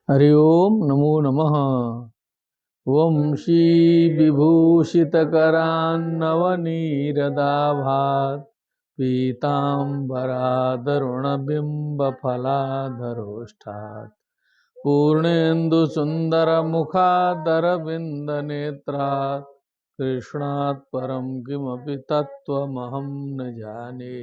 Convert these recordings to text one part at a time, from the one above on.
हरि ओम नमो नमः। वंशी विभूषितकरान्नवनीरदाभात् पीताम्बरादरुणबिम्बफलाधरोष्ठात् पूर्णेन्दुसुन्दरमुखादरविन्दनेत्रात् कृष्णात् परं किमपि तत्त्वमहं न जाने।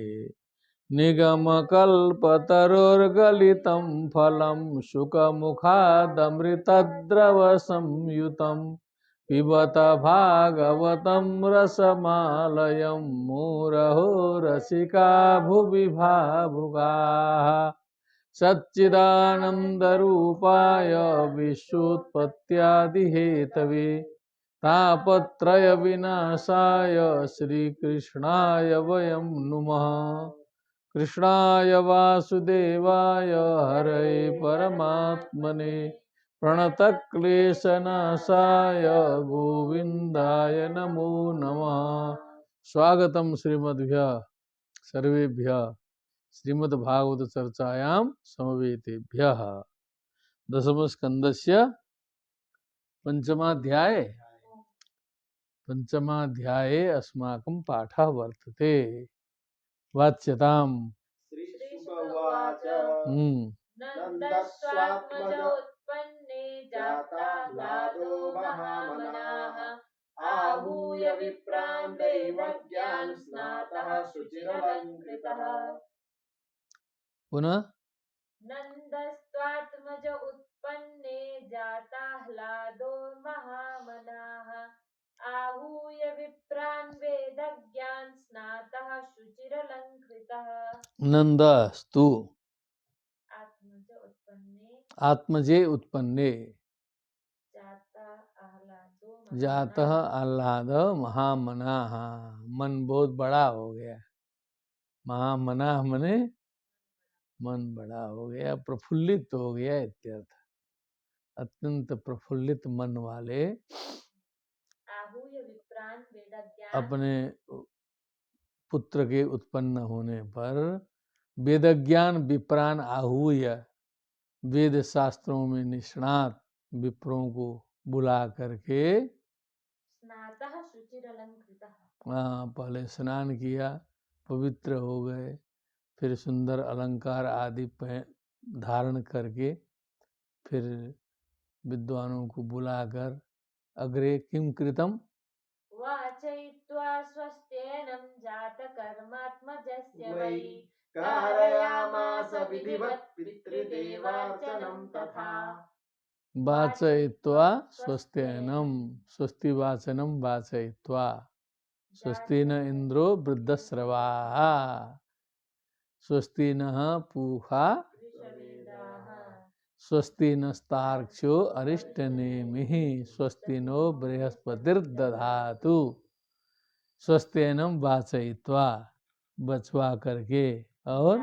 निगमकल्पतरोर्गलितं फलं शुकमुखादमृतद्रवसंयुतं पिबत भागवतं रसमालयं मुरहो रसिका भुवि भावुकाः। सच्चिदानन्दरूपाय विश्वोत्पत्त्यादिहेतवे तापत्रयविनाशाय श्रीकृष्णाय वयं नुमः। कृष्णाय वासुदेवाय हरये परमात्मने प्रणतक्लेशनाशाय गोविन्दाय नमो नमः। स्वागतं श्रीमद्भ्यः सर्वेभ्यः श्रीमद्भागवत चर्चायां समवेतेभ्यः। दशमस्कन्धस्य पंचमाध्याये अस्माकं पाठः वर्तते। वाच्यताम्। नन्दस्वात्मजोत्पन्ने जाता लादो महामनाः आहूय विप्रान् दैवज्ञान् स्नातः शुचिरलङ्कृतः। पुनः नन्दस्त्वात्मज उत्पन्ने जाता ह्लादो महामनाः आहूय विप्रान् वेदज्ञान् स्नातः शुचिरलङ्कृतः। नंदस्तु आत्मजे उत्पन्ने जातः आह्लाद महामनाः। मन बहुत बड़ा हो गया। महामनाः मने मन बड़ा हो गया, प्रफुल्लित हो गया इत्यर्थ। अत्यंत प्रफुल्लित मन वाले अपने पुत्र के उत्पन्न होने पर वेदज्ञान विप्रान आहूय, वेद शास्त्रों में निष्णात विप्रों को बुला करके पहले स्नान किया, पवित्र हो गए, फिर सुंदर अलंकार आदि धारण करके फिर विद्वानों को बुलाकर अग्रे किम कृतम वाचयित्वा स्वस्तेनं जातकर्मात्मजस्य वै कारयामास विधिवत् पितृदेवार्चनं तथा। वाचयित्वा स्वस्तेनं, स्वस्ति वाचनम वाचयित्वा, स्वस्ति न इंद्रो वृद्धश्रवाः, स्वस्ति नः पूषा स्वस्ति नस्तार्क्ष्यो अरिष्टनेमिः, स्वस्ति नो बृहस्पतिर्दधातु। स्वस्तेनं वाचयित्वा, बचवा करके, और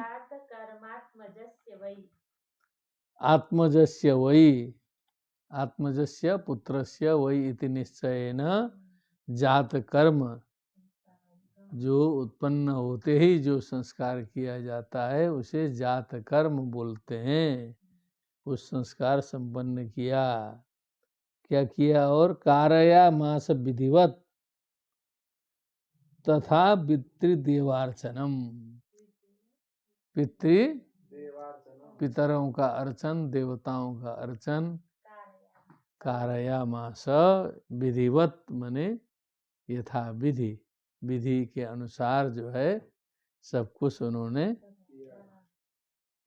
आत्मजस्य वै, आत्मजस्य पुत्रस्य वै इति निश्चयेन जात कर्म, जो उत्पन्न होते ही जो संस्कार किया जाता है उसे जात कर्म बोलते हैं। उस संस्कार संपन्न किया, क्या किया, और कारया मास विधिवत तथा पितृदेवार्चनम, पितरों का अर्चन, देवताओं का अर्चन, कारया मास विधिवत मने यथा विधि, विधि के अनुसार जो है सब कुछ उन्होंने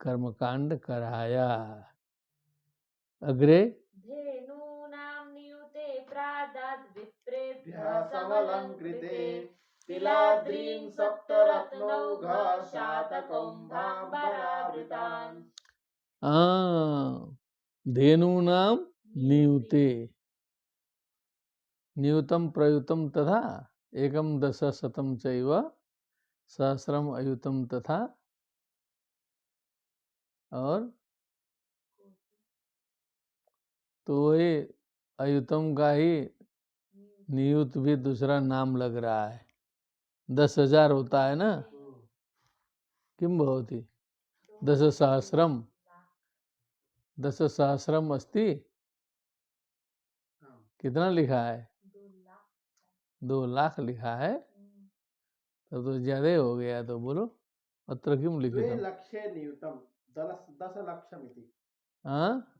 कर्मकांड कराया। अग्रे धेनूनां नियुते प्रादाद् विप्रेभ्यः समलङ्कृते तिलाद्रीं सप्तरत्नौघा शातकौम्भाम्बरावृतान्। धेनूनां नियुते, नियुतम प्रयुतम तथा एकम दश शतम चैव सहस्रम अयुतम तथा, और तो वही अयुतम का ही नियुत भी दूसरा नाम लग रहा है। 10,000 होता है ना, किम भवति 10 सहस्रम, दशसहस्रम अस्ति, हाँ। कितना लिखा है? 2 लाख 2 लाख लिखा है, तब तो ज्यादा हो गया। तो बोलो अत्र किम 2 लिखितम? लक्षे नियुतम 10 लक्षमिति। हाँ,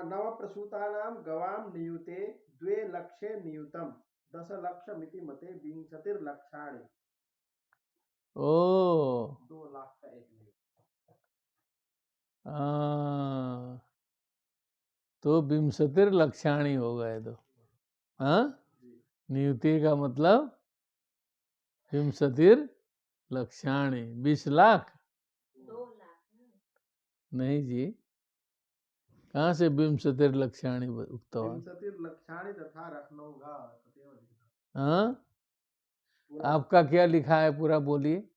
नव प्रसूतानां गवां नियुते 2 लक्षे नियुतम 10 लक्षमिति मते विंशतिर्लक्षाणि। ओ 2 लाख का एक नियुत। तो विंशतिर्लक्षाणि हो गए। तो हाँ, नियुति का मतलब विंशतिर्लक्षाणि 20 लाख 2 लाख नहीं जी, कहाँ से विंशतिर्लक्षाणि उक्तवान? विंशतिर्लक्षाणि तथा रत्नौघा तथैव लिखितम्। हाँ, पूरा आपका क्या लिखा है पूरा बोलिए।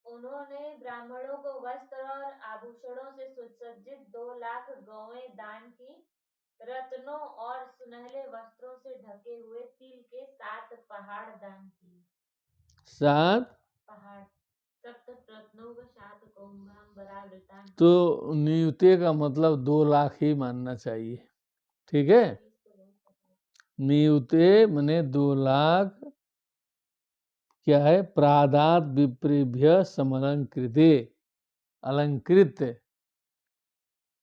उन्होंने ब्राह्मणों को वस्त्र और आभूषणों से सुसज्जित 2 लाख गौएं दान की, रत्नों और सुनहले वस्त्रों से ढके हुए तिल के 7 पहाड़ दान किए। 7 पहाड़ सप्त रत्नों का 7 कौम्भाम्बरावृतान। तो नियुते का मतलब 2 लाख ही मानना चाहिए, ठीक है। नियुते मने 2 लाख क्या है? प्रादात विप्रेभ्य समलंकृते, अलंकृत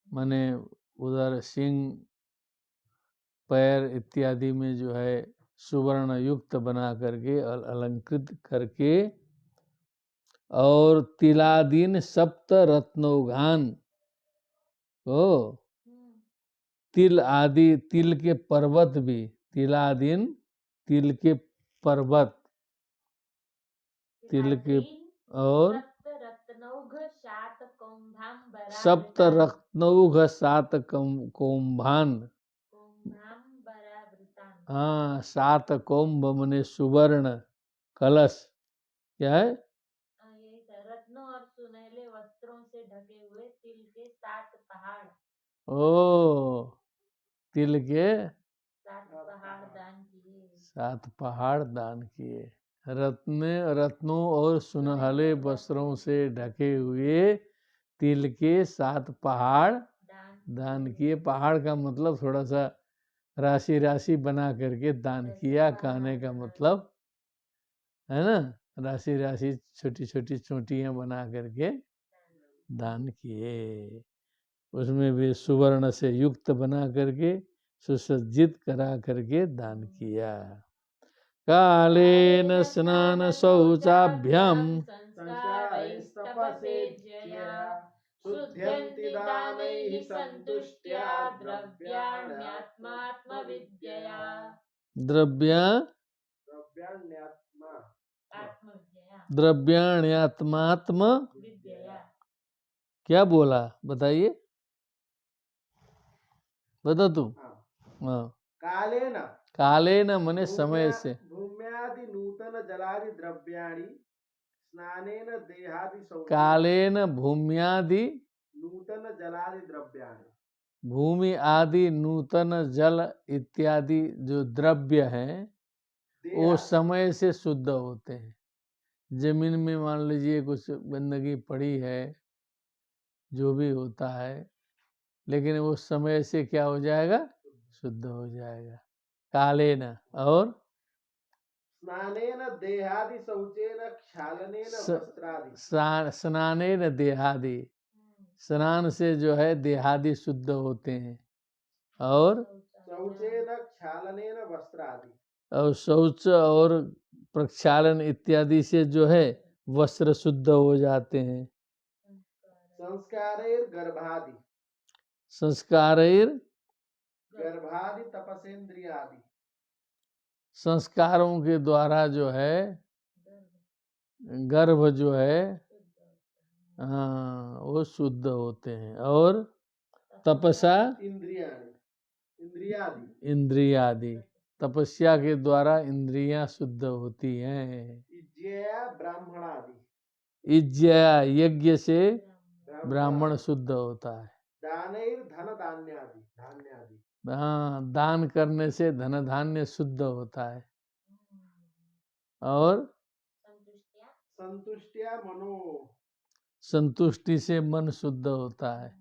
माने उधर सिंह पैर इत्यादि में जो है सुवर्ण युक्त बना करके अलंकृत करके, और तिलादीन सप्त रत्नौघान को तिल आदि, तिल के पर्वत भी, तिलादीन तिल के पर्वत, तिल के और सप्त रत्नौघ 7 कौम्भान। हाँ, 7 कौम्भ मने सुवर्ण कलश। क्या है? रत्नों और सुनहले वस्त्रों से ढके हुए तिल के 7 पहाड़। ओ, तिल के 7 पहाड़ दान किए। 7 पहाड़ दान किए। रत्नों और सुनहले वस्त्रों से ढके हुए तिल के 7 पहाड़ दान किए। पहाड़ का मतलब थोड़ा सा राशि राशि बना करके दान किया, कहने का मतलब है ना, राशि राशि छोटी छोटी चोटियां बना करके दान किए। उसमें भी सुवर्ण से युक्त बना करके सुसज्जित करा करके दान किया। कालेन स्नान शौचाभ्याम संस्कारैस्तपसेज्यया शुध्यन्ति दानैः सन्तुष्ट्या द्रव्याण्यात्मात्मविद्यया। द्रव्याण्यात्मात्म विद्यया। क्या बोला बताइए, बता तू। हाँ, कालेन कालेन मने समय से, भूम्यादि नूतन जलादि द्रव्याणि स्नानेन देहादि शौचेन। कालेन भूम्यादि नूतन जलादि द्रव्याणि, भूमि आदि नूतन जल इत्यादि जो द्रव्य हैं वो समय से शुद्ध होते हैं। जमीन में मान लीजिए कुछ गंदगी पड़ी है, जो भी होता है, लेकिन वो समय से क्या हो जाएगा? शुद्ध हो जाएगा। कालेन और स्नानेन देहादि शौचेन क्षालनेन वस्त्रादि। स्नानेन देहादि, स्नान से जो है देहादि शुद्ध होते हैं, और शौचेन क्षालनेन वस्त्रादि, और शौच और प्रक्षालन इत्यादि से जो है वस्त्र शुद्ध हो जाते हैं। संस्कारैर गर्भादि, संस्कारैर गर्भादि तपसेन्द्रियादि, संस्कारों के द्वारा जो है गर्भ जो है हाँ वो शुद्ध होते हैं, और तपसा इंद्रियादि, इंद्रियादि, तपस्या के द्वारा इंद्रियां शुद्ध होती हैं। इज्जया ब्राह्मणादि, इज्जया यज्ञ से ब्राह्मण शुद्ध होता है। दानैर धन धान्यादि, धान्यादि, हाँ, दान करने से धन धान्य शुद्ध होता है। और संतुष्टिया मनो, संतुष्टि से मन शुद्ध होता है।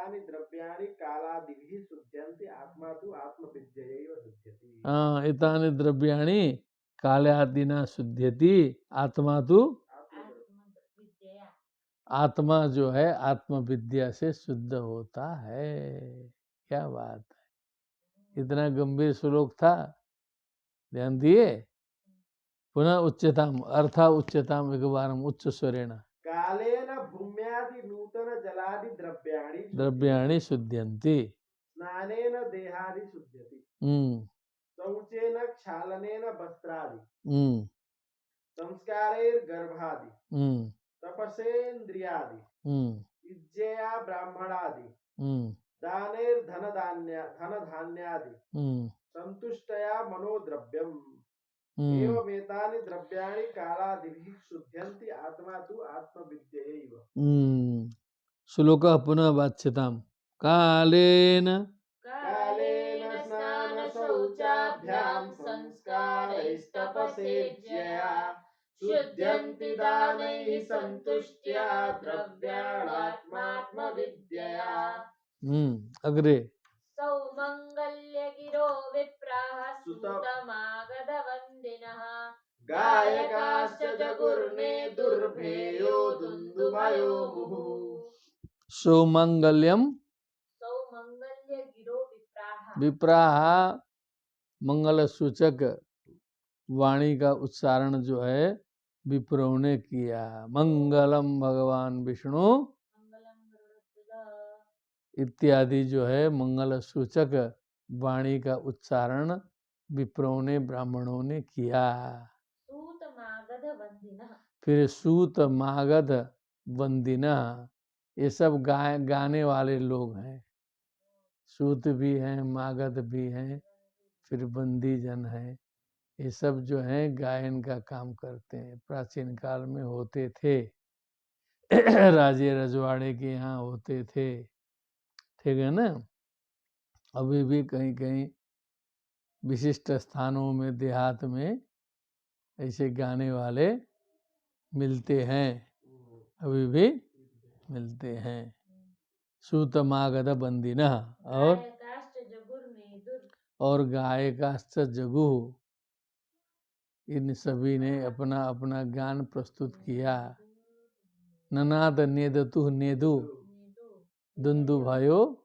एतानि द्रव्याणि कालादिभिः शुध्यन्ति आत्मा तु आत्मविद्ययैव शुध्यति। हाँ, एतानि द्रव्याणि कालादिना शुध्यति आत्मा तो आत्मविद्या। आत्मा जो है आत्मविद्या से शुद्ध होता है। क्या बात है, इतना गंभीर श्लोक था, ध्यान दिए। पुनः उच्चताम अर्था उच्चताम एक बार उच्च स्वरेण कालेन भूम्यादि नूतन जलादि द्रव्याणि द्रव्याणि शुद्ध्यन्ति। स्नानेन देहादि शुध्यति। शौचेन क्षालनेन वस्त्रादि संस्कारैर्गर्भादि तपसेन्द्रियादि इज्जया ब्राह्मणादि धनधान्यादि संतुष्टया मनोद्रव्यम् एवमेतानि द्रव्याणि कालादिभिः शुध्यन्ति आत्मा तु आत्मविद्ययैव। श्लोकः पुनः वाच्यताम्। कालेन स्नान शौचाभ्यां संस्कारैस्तपसेज्यया शुध्यन्ति दानैः सन्तुष्ट्या द्रव्याणात्मात्मविद्यया। अग्रे सौमङ्गल्यगिरो विप्राः सुतमागधवन्दिनः गायकाश्च जगुर्ने दुर्भेयो दुन्दुभयो मुहुः। सौमंगल्यम सौमङ्गल्यगिरो विप्राः विप्राह मंगल सूचक वाणी का उच्चारण जो है विप्रों ने किया। मंगलम भगवान विष्णु इत्यादि जो है मंगल सूचक वाणी का उच्चारण विप्रों ने ब्राह्मणों ने किया। सूत मागध वंदिना, फिर सूत मागध वंदिना, ये सब गाने वाले लोग हैं। सूत भी हैं, मागध भी हैं, फिर बंदी जन है। ये सब जो हैं गायन का काम करते हैं। प्राचीन काल में होते थे राजे रजवाड़े के यहाँ होते थे, ठीक है ना। अभी भी कहीं कहीं विशिष्ट स्थानों में देहात में ऐसे गाने वाले मिलते हैं, अभी भी मिलते हैं। सूतमागध बंदिना और गायकाश्च जगु, इन सभी ने अपना अपना गान प्रस्तुत किया। ननाद नेदतु नेदु दुंदुभयो,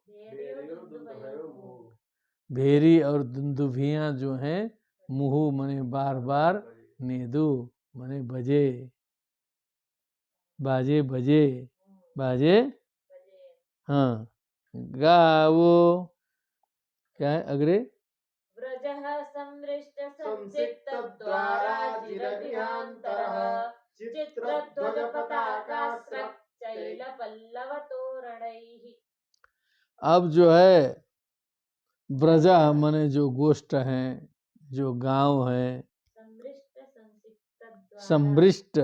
भेरी और दुंदुभियां जो हैं मुहु मने बार बार, नेदु मने बजे, बाजे बजे बाजे। हाँ, गावो क्या है अग्रे। व्रजः संवृष्ट संसिक्त द्वारा जिरगृहान्तरः चित्रध्वज पताकास्रक् चैल पल्लव तोरणैः। अब जो है ब्रजा मने जो गोष्ठ हैं, जो गांव है, संवृष्ट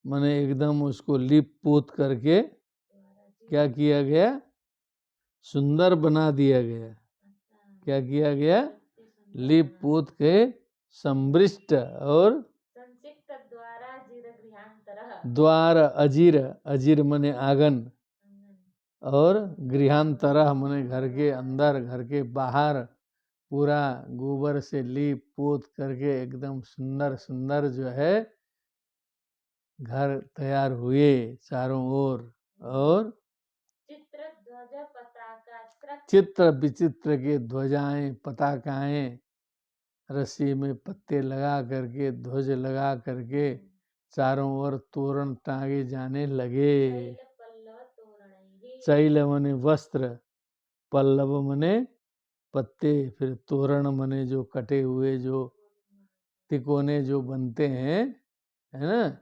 मने एकदम उसको लिप पोत करके क्या किया गया, सुंदर बना दिया गया। क्या किया गया, लिप पोत के संवृष्ट और द्वार अजीर, अजीर मने आंगन, और गृहांतरः मने घर के अंदर, घर के बाहर पूरा गोबर से लीप पोत करके एकदम सुंदर सुंदर जो है घर तैयार हुए चारों ओर। और चित्र विचित्र के ध्वजाएं पताकाएं रस्सी में पत्ते लगा करके, ध्वज लगा करके चारों ओर तोरण टांगे जाने लगे। चैल मने वस्त्र, पल्लव मने पत्ते, फिर तोरण मने जो कटे हुए जो तिकोने जो बनते हैं, है ना,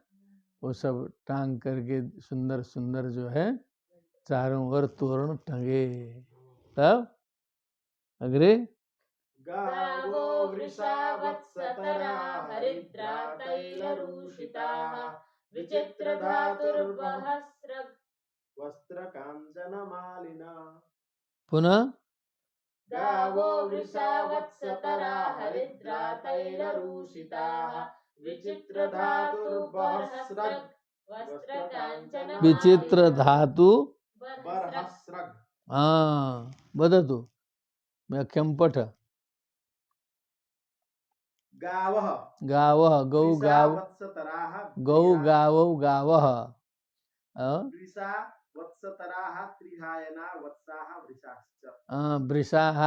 वो सब टांग करके सुंदर सुंदर जो है चारों ओर तोरण टंगे। तब अग्रे गावो वृषा वत्सतरा हरिद्रा तैलरूषिताः विचित्र धातुर्वहस्रग वस्त्र कांचन मालिना। पुनः गावो वृषा वत्सतरा हरिद्रा तैलरूषिताः विचित्र धातुर्वहस्रग वस्त्र कांचन विचित्र धातु बरहस्रग वदतु व्याख्यं पठ। गावः गावः गौ वृषा गाव वत्सतराः गौ गावौ गावः वृषा वत्सतराः त्रिहायना वत्साः वृषाश्च। वृषाः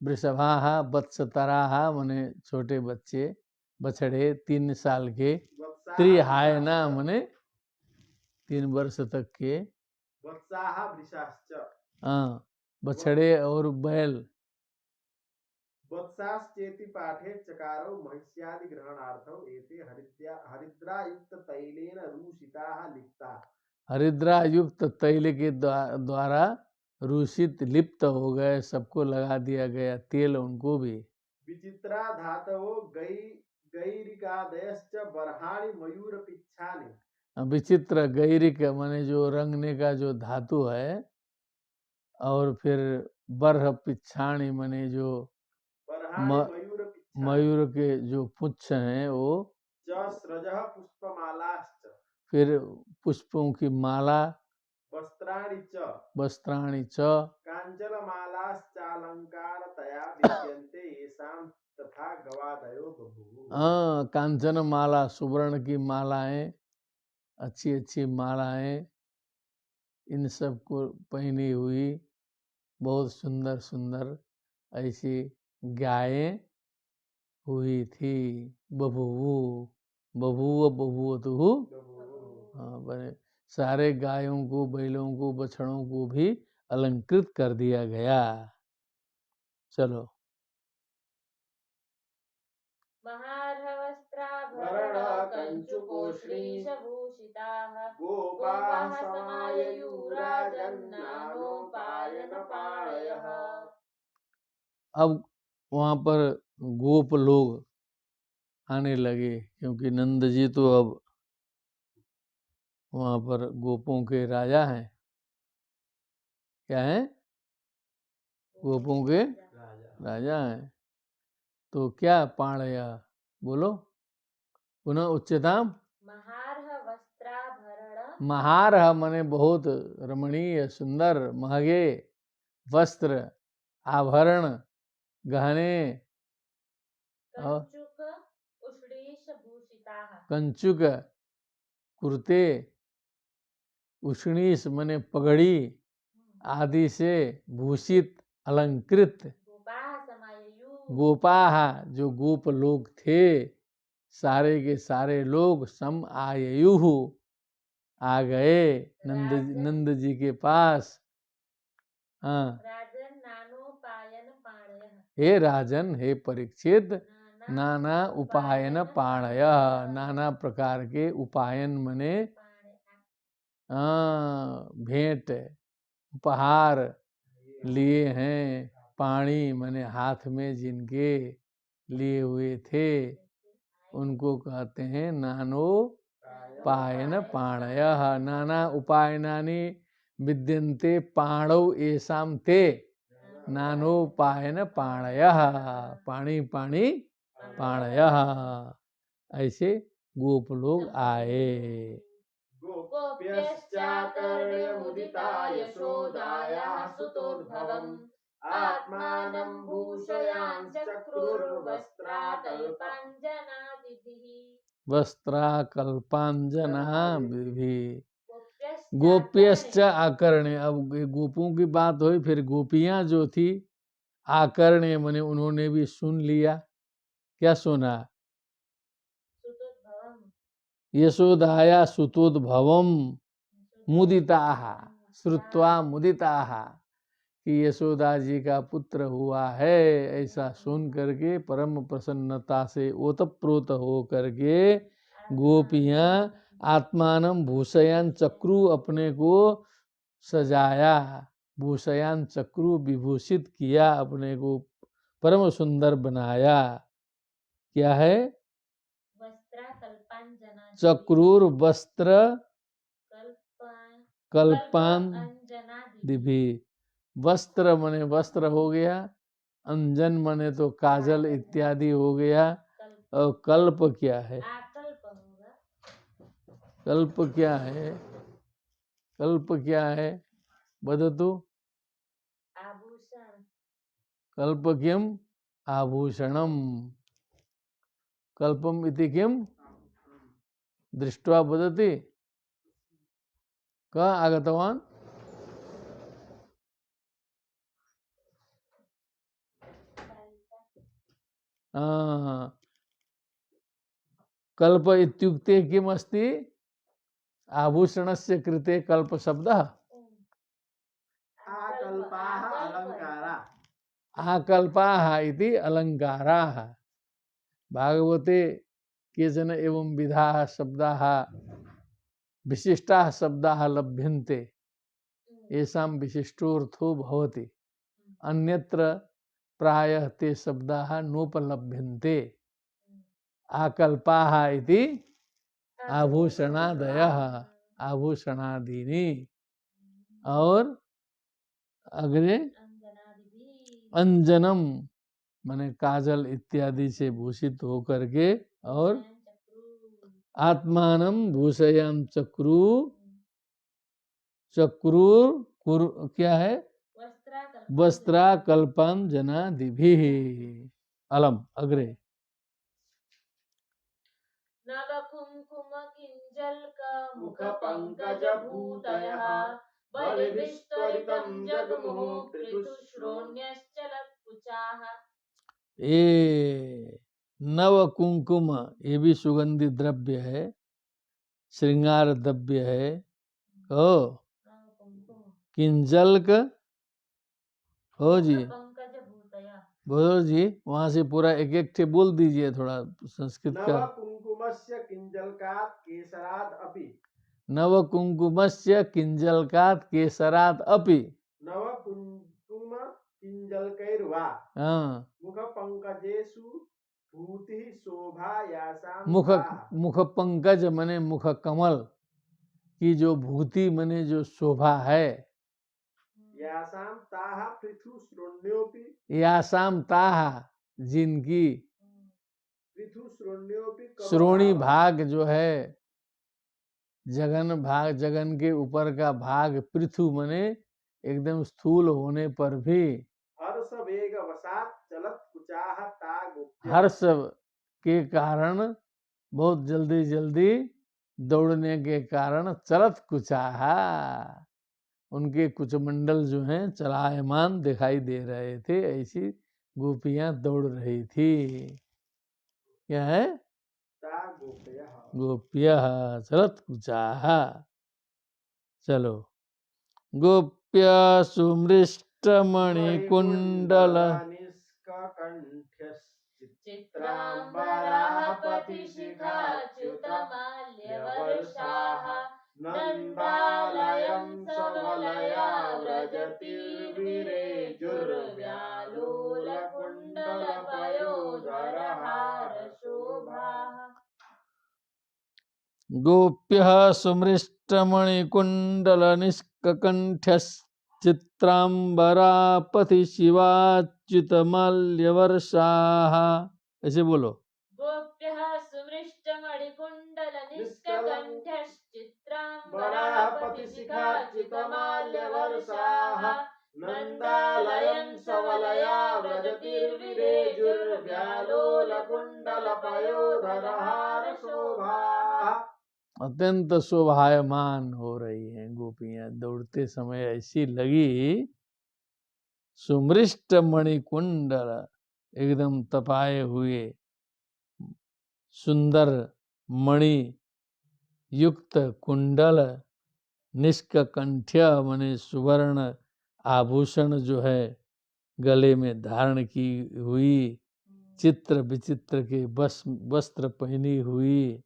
वृषभाः वत्सतराः मने छोटे बच्चे बछड़े 3 साल के, वत्साः त्रिहायना वृषाश्च। मने 3 वर्ष तक के, वत्साः वृषाश्च। बछड़े और बैल। वत्साश्चेति पाठे चकारो महिष्यादि ग्रहणार्थौ एते हरिद्रायुक्त तैलेन रूषिताः लिप्ताः। हरिद्रा युक्त तैल के द्वारा रूषित लिप्त हो गए, सबको लगा दिया गया तेल उनको भी। विचित्रा धातवो गैरिकादयश्च बर्हाणि मयूर पिच्छानि। विचित्र गैरिक माने जो रंगने का जो धातु है, और फिर बरह पिछाणी माने जो मयूर के जो पुच्छ हैं वो। स्रजः पुष्पमालाश्च। फिर पुष्पों की माला। वस्त्राणि च काञ्चनमालाश्चालङ्कारतया विद्यन्ते येषां तथा गवादयो बभूवुः। कांचन माला, सुवर्ण की मालाएं, अच्छी अच्छी मालाएं, इन सब को पहनी हुई बहुत सुंदर सुंदर ऐसी गायें हुई थी। बभूवु बभूव बभूवतु। बने सारे गायों को, बैलों को, बछड़ों को भी अलंकृत कर दिया गया। चलो। महार्हवस्त्राभरण कंचुकोश्रीशभूषिताः गोपाः समाययुराजन्नानोपायनपाणयः। अब वहाँ पर गोप लोग आने लगे, क्योंकि नंद जी तो अब वहाँ पर गोपों के राजा हैं। क्या हैं? गोपों के राजा हैं। तो क्या पाणया बोलो पुनः उच्चताम। महारह माने बहुत रमणीय, सुंदर, महगे वस्त्र, आभरण, गहने, कंचुक कुर्ते, उष्णीश माने पगड़ी आदि से भूषित, अलंकृत। गोपाह जो गोप लोग थे, सारे के सारे लोग सम आययुः आ गए नंद जी के पास। हे राजन, हे परीक्षित, नाना उपायन पाणय, नाना प्रकार के उपायन मने भेंट उपहार लिए हैं। पाणी मने हाथ में जिनके लिए हुए थे, उनको कहते हैं नानो पायन पाणय। नाना उपायनानि विद्यन्ते पाणौ येषां ते नानोपायन पाणय। पाणी पाणी पाणय। ऐसे गोप लोग आए। गोप्यश्चाकर्ण्यमुदिता यशोदायाः सुतोद्भवम् आत्मानं भूषयाञ्चक्रुर्वस्त्राकल्पाञ्जनादिभिः। वस्त्राकल्पाञ्जनादिभिः। गोप्यश्च आकर्ण्य। अब गोपों की बात हुई, फिर गोपियां जो थी आकर्ण्य मने उन्होंने भी सुन लिया। क्या सुना? यशोदाया सुतोद्भवम मुदिताः श्रुत्वा मुदिताः, कि यशोदा जी का पुत्र हुआ है, ऐसा सुन करके परम प्रसन्नता से ओतप्रोत हो करके गोपियां आत्मानं भूषयान चक्रु, अपने को सजाया, भूषयान चक्रु विभूषित किया, अपने को परम सुंदर बनाया। क्या है? चक्रूर वस्त्र कल्पान दिभी। वस्त्र मने वस्त्र हो गया, अंजन मने तो काजल इत्यादि हो गया, और कल्प क्या है? कल्प क्या है? कल्प क्या है? बदतु। कल्प किम आभूषणम कल्पम इति किम दृष्ट्वा वदति क आगतवान् कल्प इत्युक्ते किम अस्ति आभूषणस्य कृते कल्प शब्दः आकल्पाः अलङ्काराः आकल्पाः इति अलङ्काराः भागवते केचन एवं विधाः शब्दाः विशिष्टाः शब्दाः लभ्यन्ते येषां विशिष्टोऽर्थो भवति अन्यत्र प्रायः ते शब्दाः नोपलभ्यन्ते आकल्पाः इति आभूषणादयः आभूषणादीनि और अग्रे अंजनम माने काजल इत्यादि से भूषित होकर के और आत्मानं भूषयन् चक्रु चक्रुर क्या है वस्त्राकल्पाञ्जनादिभिः अलम अग्रे मुखपङ्कजभूतयः बलिभिस्त्वरितं जगमुः पृथुश्रोण्यश्चलत्कुचाः। ये नव कुंकुम ये भी सुगंधि द्रव्य है श्रृंगार द्रव्य है ओ किंजल्क हो जी बोलो जी वहां से पूरा एक एक ठे बोल दीजिए थोड़ा संस्कृत का नव कुंकुमस्य किंजलकात् केसरात् अपि नव कुंकुमस्य किंजलकात् केसरात् अपि नव कुंकुम किंजलकैर्वा हाँ मुख पंकजेषु भूतिः शोभा यासां मुख ताः। मुख पंकज मने मुख कमल की जो भूति मने जो शोभा है यासां ताः पृथुश्रोण्योऽपि यासाम ताहा जिनकी पृथुश्रोण्योऽपि श्रोणी भाग जो है जगन के ऊपर का भाग पृथु मने एकदम स्थूल होने पर भी हर्ष वेग वसात् चलत कुचाः ता गोप्यः। हर्ष के कारण बहुत जल्दी जल्दी दौड़ने के कारण चलत कुचाहा उनके कुछ मंडल जो हैं चलायमान दिखाई दे रहे थे ऐसी गोपियां दौड़ रही थी क्या है ता गोप्यः। गोप्यः चलत कुचाहा चलो गोप्य सुमृष्टमणिकुण्डल चित्राम्बरापतिशिखाच्युतमाल्यवर्षाः नन्दालयं सवलया व्रजतिर्विरेजुर्व्यालोलकुण्डलपयोधरहारशोभाः। गोप्यः सुमृष्टमणिकुण्डलनिष्ककण्ठश्चित्राम्बरापति शिवाच्युतमाल्यवर्षाः ऐसे बोलो गोप्यः सुमृष्टमणिकुण्डलनिष्ककण्ठश्चित्राम्बरापतिशिखाच्युतमाल्यवर्षाः नन्दालयं सवलया व्रजतिर्विरेजुर्व्यालोलकुण्डलपयोधरहारशोभाः। अत्यंत शोभायमान हो रही हैं गोपियां दौड़ते समय ऐसी लगी सुमृष्ट मणिकुंडल एकदम तपाए हुए सुंदर मणि युक्त कुंडल निष्ककंठ्य मने सुवर्ण आभूषण जो है गले में धारण की हुई चित्र विचित्र के वस्त्र पहनी हुई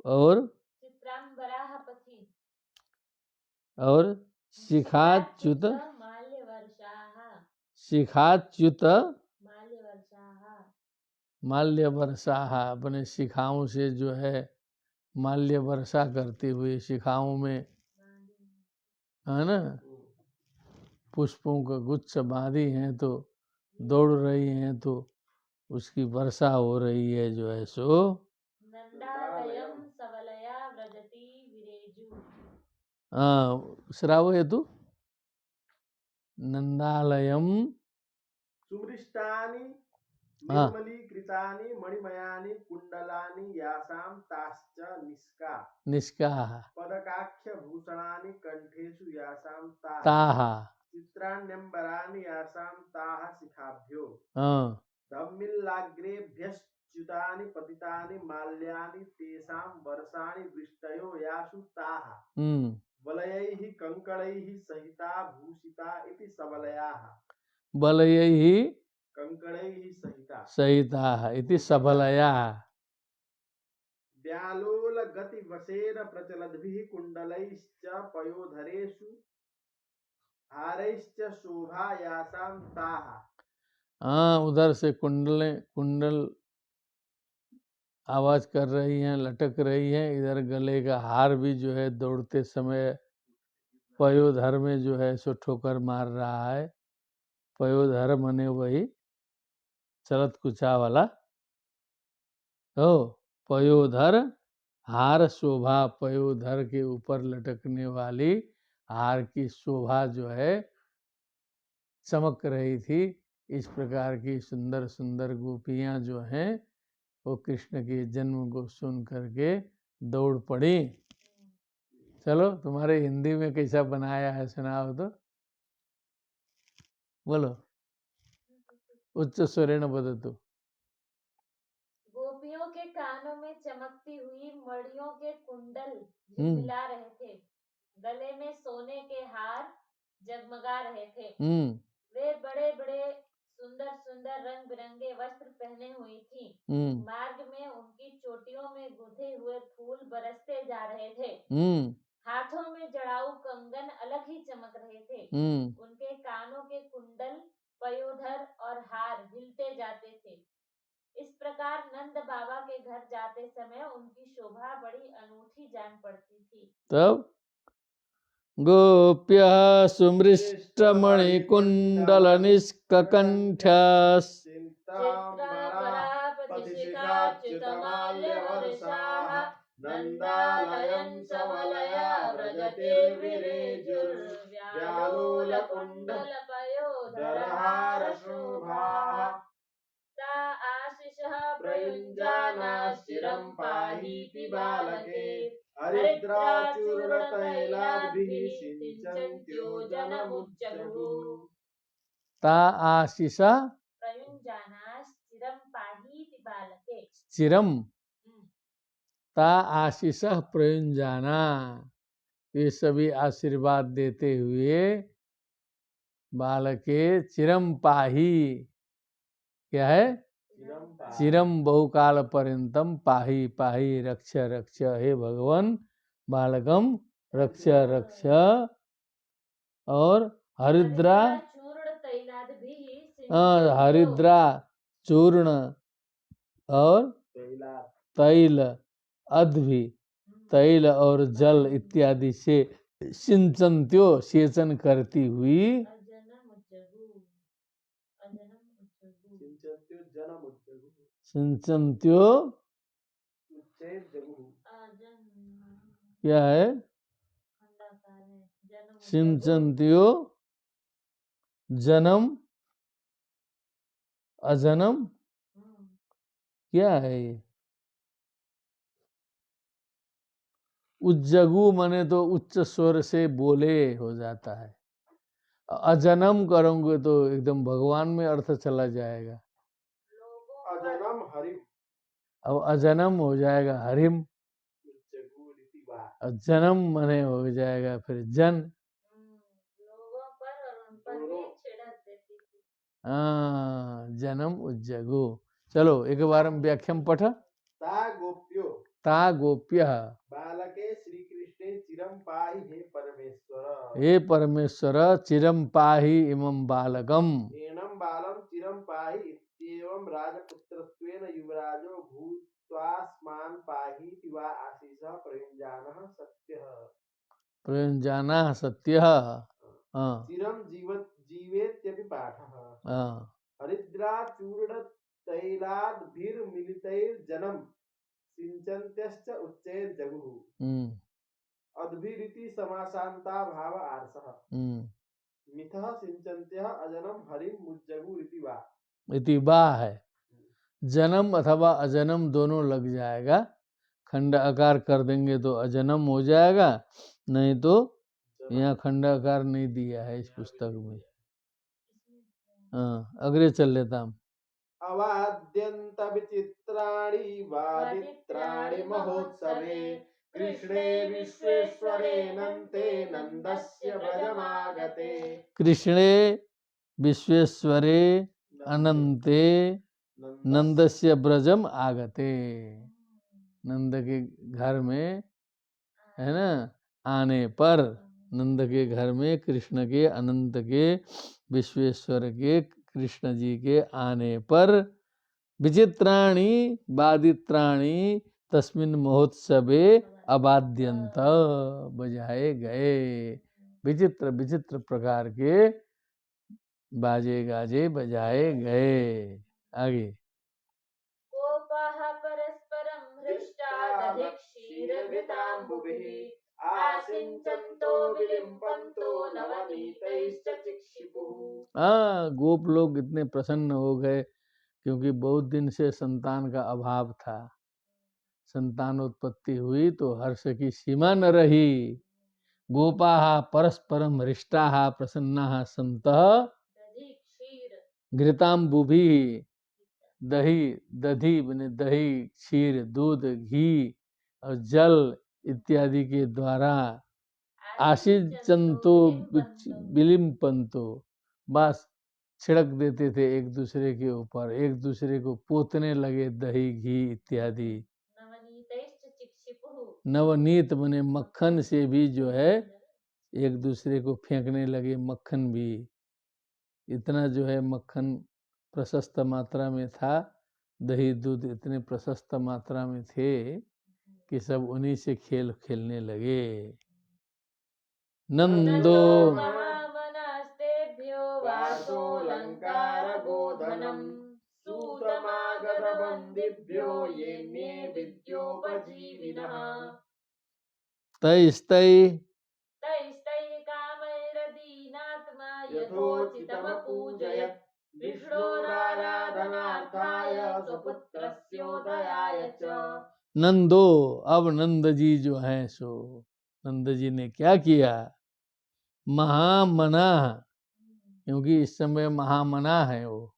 और शिखाच्युत शिखाच्युत माल्य वर्षाः अपने शिखाओं से जो है माल्य वर्षा करते हुए शिखाओं में है ना पुष्पों का गुच्छ बांधी हैं तो दौड़ रही हैं तो उसकी वर्षा हो रही है जो है सो नन्दालयं सवलया व्रजति विरेजु। श्रावयतु नन्दालयं सुमृष्टानि हाँ निर्मलीकृतानि मणिमयानि कुण्डलानि यासां ताश्च निष्काः पदकाख्य भूषणानि कण्ठेषु यासां ताः चित्राण्यम्बराणि यासां ताः शिखाभ्यो हाँ धम्मिल्लाग्रेभ्यश्च्युतानि पतितानि माल्यानि तेषां वर्षाणि वृष्टयो यासु ताः वलयैः कङ्कणैः सहिता भूषिता इति सबलयाः बलयैः कङ्कणैः सहिताः इति सबलयाः व्यालोलगतिवशेन प्रचलद्भिः कुण्डलैश्च पयोधरेषु हारैश्च शोभा यासां ताः। हाँ उधर से कुंडल आवाज कर रही हैं, लटक रही हैं। इधर गले का हार भी जो है दौड़ते समय पयोधर में जो है सो ठोकर मार रहा है। पयोधर मने वही चलत कुचा वाला हो। पयोधर हार शोभा, पयोधर के ऊपर लटकने वाली हार की शोभा जो है चमक रही थी। इस प्रकार की सुंदर सुंदर गोपियां जो हैं वो कृष्ण के जन्म को सुन करके दौड़ पड़ी। चलो तुम्हारे हिंदी में कैसा बनाया है सुनाओ तो। बोलो उच्च स्वरेण वदतु। गोपियों के कानों में चमकती हुई मणियों के कुंडल झिलमिला रहे थे। गले में सोने के हार जगमगा रहे थे। वे बड़े बड़े सुंदर सुंदर रंग बिरंगे वस्त्र पहने हुई थी। मार्ग में उनकी चोटियों में गुंथे हुए फूल बरसते जा रहे थे। हाथों में जड़ाऊ कंगन अलग ही चमक रहे थे। उनके कानों के कुंडल, पयोधर और हार हिलते जाते थे। इस प्रकार नंद बाबा के घर जाते समय उनकी शोभा बड़ी अनूठी जान पड़ती थी। तब गोप्यः सुमृष्टमणिकुण्डलनिष्ककण्ठ्यास् चित्राम्बरापतिशिखाच्युतमाल्यवर्षाः नन्दालयं सबलया व्रजतिर्विरेजुर्व्यालोलकुण्डलपयोधरहारशोभाः सा आशिषः प्रयुञ्जानाश्चिरं पाहीति बालके हरिद्राचूर्णतैलाद्भिः सिञ्चन्त्यो जनमुच्चगुः। ता आशीष प्रयुञ्जानाश्चिरं पाहीति बालके। चिरम ता आशीष प्रयुञ्जाना, ये सभी आशीर्वाद देते हुए बालके चिरम पाही, क्या है चिरम बहुकाल पर्यंतम पाही पाही रक्ष रक्ष, हे भगवान बालकम रक्ष रक्ष। और हरिद्रा हरिद्रा चूर्ण और तैल अद्भि तैल और जल इत्यादि से सिंचन्त्यो सेचन करती हुई सिंचन्त्यो क्या है सिंचन्त्यो जन्म अजन्म क्या है ये उज्जगु मने तो उच्च स्वर से बोले हो जाता है। अजन्म करोगे तो एकदम भगवान में अर्थ चला जाएगा। अजनम हरिम, अब अजन्म हो जाएगा हरिम, जन्म मने हो जाएगा फिर जन। लोगों पर और उन पर भी छिड़क देती थी। जन्म उज्जगु। चलो एक बार हम व्याख्यान पठ। ता गोप्य बालके श्री कृष्णे चिरम पाहि हे परमेश्वर। हे परमेश्वर चिरम पाहि इमं बालकम। एनं बालं चिरम पाहि इत्येवं राजपुत्रत्वेन युवराजो भूत्वास्मान् पाहीति वा आशीषः प्रयुञ्जानः सत्यः। प्रयुञ्जानः सत्यः। चिरं जीवेत्यपि पाठः। हरिद्राचूर्णतैलाद्भिर्मिलितैर्जनं सिञ्चन्त्यश्च उच्चैर्जगुः। अद्भिरिति समासान्ता भाव आर्षः। मिथः सिंचन्त्यः अजनम हरिम मुज्जगु इति वा। इति बा है, जन्म अथवा अजन्म दोनों लग जाएगा। खंड आकार कर देंगे तो अजन्म हो जाएगा, नहीं तो यहाँ खंड आकार नहीं दिया है इस पुस्तक में। हाँ, अग्रे चल लेता हूँ। अवाद्यन्त विचित्राणि वादित्राणि महोत्सवे कृष्णे विश्वेश्वरे नन्ते नन्दस्य व्रजमागते। कृष्णे विश्वेश्वरे अनंते नंदस्य ब्रजम आगते। नंद के घर में, है ना, आने पर, नंद के घर में कृष्ण के, अनंत के, विश्वेश्वर के, कृष्ण जी के आने पर विचित्राणि वादित्राणि तस्मिन् महोत्सवे अवाद्यंत बजाए गए। विचित्र विचित्र प्रकार के बाजे गाजे बजाए गए। आगे गोपाः परस्परं हृष्टा दधिक्षीरघृताम्बुभिः आसिञ्चन्तो विलिम्पन्तो नवनीतैश्च चिक्षिपुः। हाँ, गोप लोग इतने प्रसन्न हो गए क्योंकि बहुत दिन से संतान का अभाव था। संतानोत्पत्ति हुई तो हर्ष की सीमा न रही। गोपाः परस्परम हृष्टाः प्रसन्नाः सन्तः दधिक्षीर घृताम्बुभिः, दही, दधी बने दही, क्षीर, दूध, घी और जल इत्यादि के द्वारा आसिंचन्तो विलिम्पन्तो, बस छिड़क देते थे एक दूसरे के ऊपर, एक दूसरे को पोतने लगे दही घी इत्यादि। नवनीतैश्च चिक्षिपुः। नवनीत बने मक्खन से भी जो है एक दूसरे को फेंकने लगे, मक्खन भी। इतना जो है मक्खन प्रशस्त मात्रा में था, दही दूध इतने प्रशस्त मात्रा में थे कि सब उन्हीं से खेल खेलने लगे। नंदो महामनस्तेभ्यो वासोऽलङ्कारगोधनम् सूतमागतबन्दिभ्यो येन्ये विद्योपजीविनः। तैस्तै तैस्तैः कामैरदीनात्मा यथोचितमपूजयत् विष्णोराराधनार्थाय स्वपुत्रस्योदयाय च। नंदो, अब नंद जी जो हैं सो नंद जी ने क्या किया, महामना, क्योंकि इस समय महामना है वो,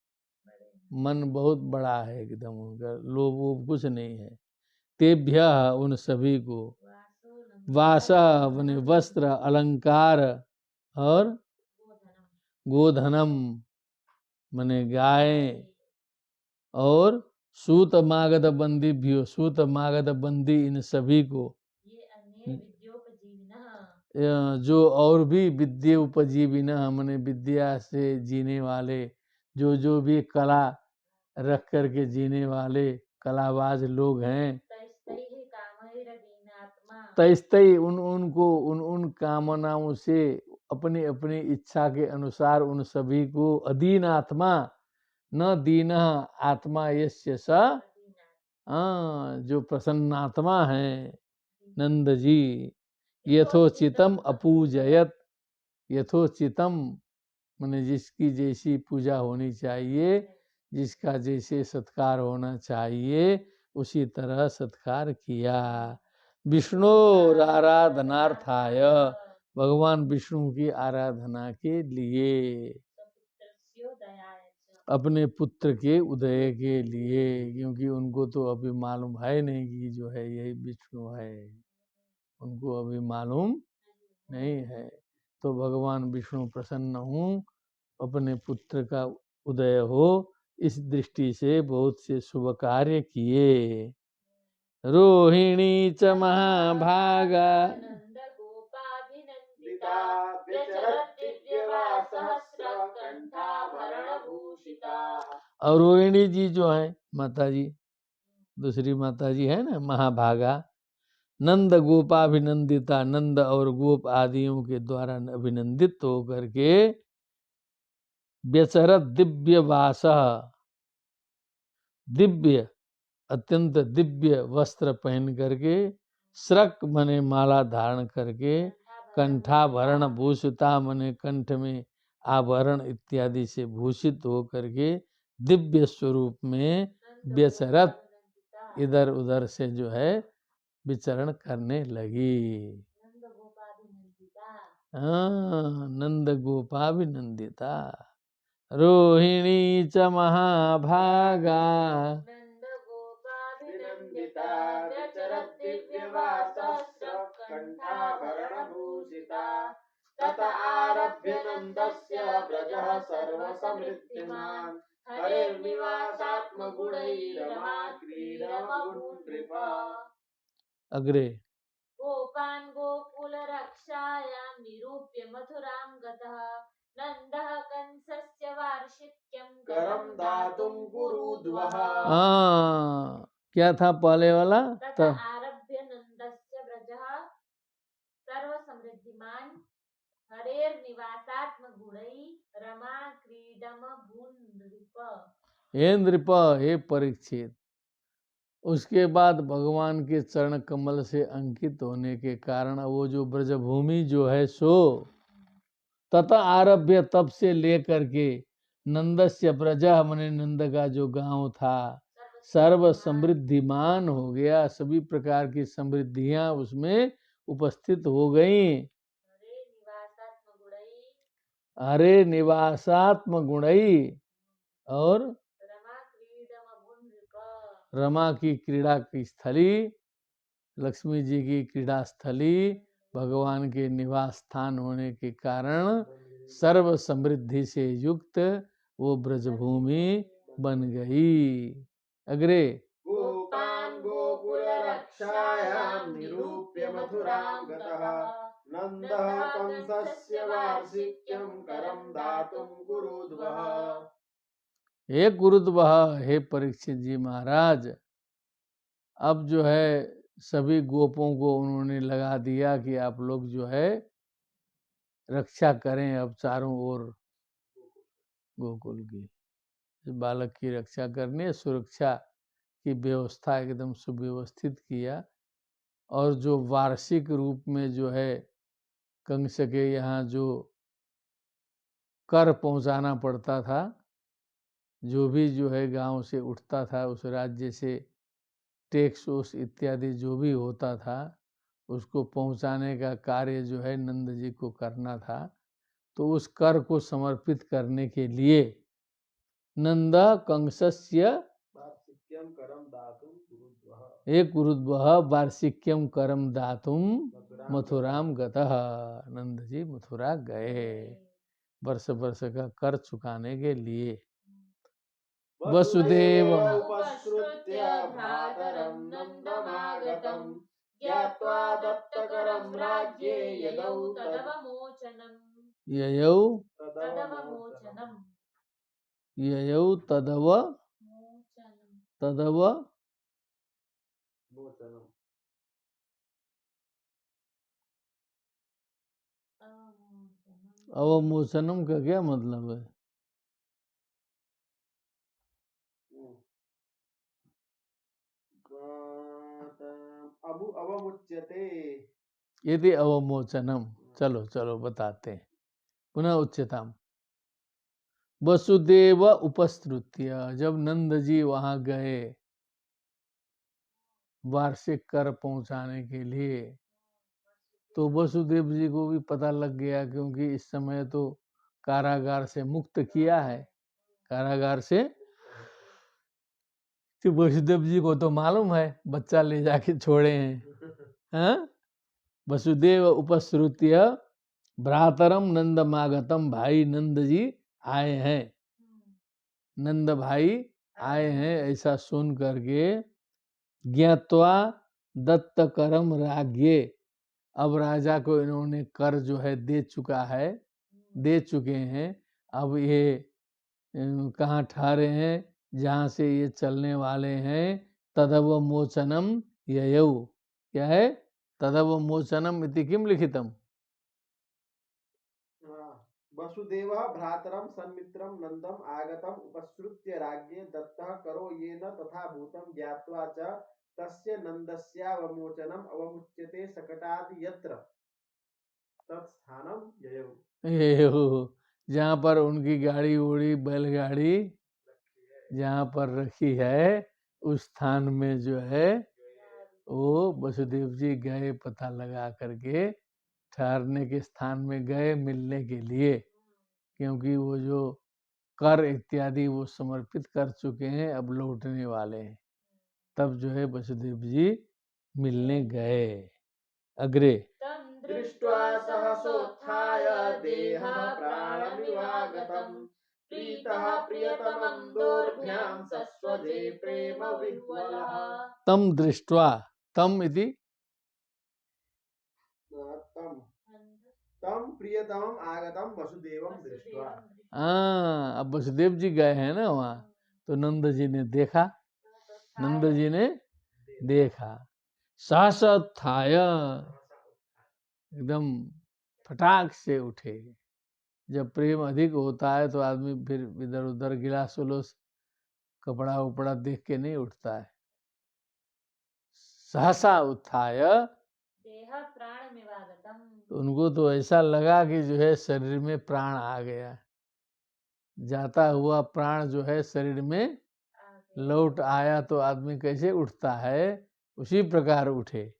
मन बहुत बड़ा है एकदम उनका, लोभ वोभ कुछ नहीं है। तेभ्य उन सभी को, वासा बने वस्त्र, अलंकार और गोधनम मने गाय और सूत मागध बंदी भी, सूत मागध बंदी इन सभी को, ये अन्ये विद्योपजीविनः, जो और भी विद्या उपजीविनः मने विद्या से जीने वाले, जो जो भी कला रख करके जीने वाले कलाबाज लोग हैं। तैस्तैः कामैरदीनात्मा, तैस्तै उन कामनाओं से अपनी अपनी इच्छा के अनुसार उन सभी को, अधीन आत्मा न दीन आत्मा यस्य स, जो प्रसन्न आत्मा है नंद जी, यथोचितम अपूजयत, यथोचितम माने जिसकी जैसी पूजा होनी चाहिए, जिसका जैसे सत्कार होना चाहिए उसी तरह सत्कार किया। विष्णु आराधनार्थाय, भगवान विष्णु की आराधना के लिए, स्वपुत्रस्योदयाय च। अपने पुत्र के उदय के लिए, क्योंकि उनको तो अभी मालूम है नहीं कि जो है यही विष्णु है, उनको अभी मालूम नहीं है। तो भगवान विष्णु प्रसन्न हूँ अपने पुत्र का उदय हो, इस दृष्टि से बहुत से शुभ कार्य किए। रोहिणी च महाभागा नन्दगोपाभिनन्दिता व्यचरद्दिव्यवासहस्रकण्ठाभरणभूषिता। और रोहिणी जी जो है माता जी, दूसरी माता जी है ना महाभागा, नंद गोपाभिनंदिता, नंद और गोप आदियों के द्वारा अभिनंदित होकर के, व्यचरत दिव्य वास, दिव्य अत्यंत दिव्य वस्त्र पहन करके, स्रक मने माला धारण करके, कंठाभरण भूषिता मने कंठ में आभरण इत्यादि से भूषित होकर के दिव्य स्वरूप में व्यचरत इधर उधर से जो है विचरण करने लगी। हाँ, नंद गोपाभिनंदिता रोहिणी च महाभागा नंद गोपाभिनंदिता व्यचरत् दिव्यवासस्रकण्ठाभरणभूषिता तत आरभ्य नन्दस्य व्रजः सर्वसमृद्धिमान् हरेर्निवासात्मगुणैरमा क्रीडमगुण्ड्रिप। अग्रे गोपान् गोकुलरक्षायां निरूप्य मथुरां गतः नन्दः कंसस्य वार्षिक्यं करं दातुं कुरुद्वः। क्या था पहले वाला? तत आरभ्य नन्दस्य व्रजः सर्वसमृद्धिमान् हरेर्निवासात्मगुणैः रमा क्रीडमगुण्ड्रिप। हे नृप, हे परीक्षित, उसके बाद भगवान के चरण कमल से अंकित होने के कारण वो जो ब्रजभूमि जो है सो तथा आरभ्य तब से लेकर के नंदस्य ब्रजा मने नंद का जो गांव था सर्व समृद्धिमान हो गया, सभी प्रकार की समृद्धियां उसमें उपस्थित हो गईं। हरे निवासात्म गुणई और रमा की क्रीड़ा की स्थली, लक्ष्मी जी की क्रीड़ा स्थली, भगवान के निवास स्थान होने के कारण सर्व समृद्धि से युक्त वो ब्रजभूमि बन गई। अग्रे गोपान् गोकुलरक्षायां निरूप्य मथुरां गतः नन्दः कंसस्य वार्षिक्यं करं दातुं कुरुद्वः। हे कुरुद्वः, हे परीक्षित जी महाराज, अब जो है सभी गोपों को उन्होंने लगा दिया कि आप लोग जो है रक्षा करें अब चारों ओर गोकुल की, बालक की रक्षा करने, सुरक्षा की व्यवस्था एकदम सुव्यवस्थित किया। और जो वार्षिक रूप में जो है कंस के यहाँ जो कर पहुंचाना पड़ता था, जो भी जो है गांव से उठता था उस राज्य से टैक्स उस इत्यादि जो भी होता था उसको पहुंचाने का कार्य जो है नंद जी को करना था। तो उस कर को समर्पित करने के लिए नंद कंसस्य एक कुरुद्वः वार्षिक्यम करम दातुम मथुराम गतः। नंद जी मथुरा गए वर्ष वर्ष का कर चुकाने के लिए। वसुदेव उपश्रुत्य भ्रातरं नन्दमागतं ज्ञात्वा दत्तकरं राज्ये यदौ तदवमोचनम् ययौ तदवमोचनम् ययौ तदव तदव अवमोचनम का क्या मतलब है? अवमुच्यते यदि अवमोचनम, चलो चलो बताते हैं, पुनः उच्यताम। वसुदेव उपस्रुत्य, जब नंद जी वहां गए वार्षिक कर पहुंचाने के लिए, तो वसुदेव जी को भी पता लग गया, क्योंकि इस समय तो कारागार से मुक्त किया है, कारागार से, तो वसुदेव जी को तो मालूम है बच्चा ले जाके छोड़े हैं। हाँ? वसुदेव उपश्रुत्य भ्रातरम नंदमागतम, भाई नंद जी आए हैं, नंद भाई आए हैं, ऐसा सुन करके ज्ञात्वा दत्त करम राज्ञे, अब राजा को इन्होंने कर जो है दे चुका है, दे चुके हैं। अब ये कहाँ ठहरे हैं, जहाँ से ये चलने वाले हैं। तदवमोचनम ययौ, क्या है? तदवमोचनम इति किम लिखितम? वसुदेवः भ्रातरं सन्मित्रं नन्दम् आगतम् उपश्रुत्य राज्ञे दत्तः करो येन तथा भूतं ज्ञात्वा च तस्य नन्दस्यावमोचनम् अवमुच्यते शकटात् यत्र तत्स्थानं ययौ। जहाँ पर उनकी गाड़ी उड़ी बैलगाड़ी जहाँ पर रखी है उस स्थान में जो है वो वसुदेव जी गए, पता लगा करके ठहरने के स्थान में गए मिलने के लिए, क्योंकि वो जो कर इत्यादि वो समर्पित कर चुके हैं, अब लौटने वाले हैं। तब जो है वसुदेव जी मिलने गए। अग्रे तं दृष्ट्वा सहसोत्थाय देहः प्राणमिवागतम् प्रीतः प्रियतमं दोर्भ्यां सस्वजे प्रेम विह्वलः। तम दृष्ट्वा, तम इति तम तम प्रियतमं आगतम वसुदेवं दृष्ट्वा। अब वसुदेव जी गए हैं ना वहाँ, तो नंद जी ने देखा, नंद जी ने देखा। सहस उत्थाय, एकदम फटाक से उठे। जब प्रेम अधिक होता है तो आदमी फिर इधर उधर गिलास उलोस कपड़ा उपड़ा देख के नहीं उठता है। सहसा उत्थाय, देह प्राणमिवागतम्, तो उनको तो ऐसा लगा कि जो है शरीर में प्राण आ गया, जाता हुआ प्राण जो है शरीर में लौट आया, तो आदमी कैसे उठता है उसी प्रकार उठे।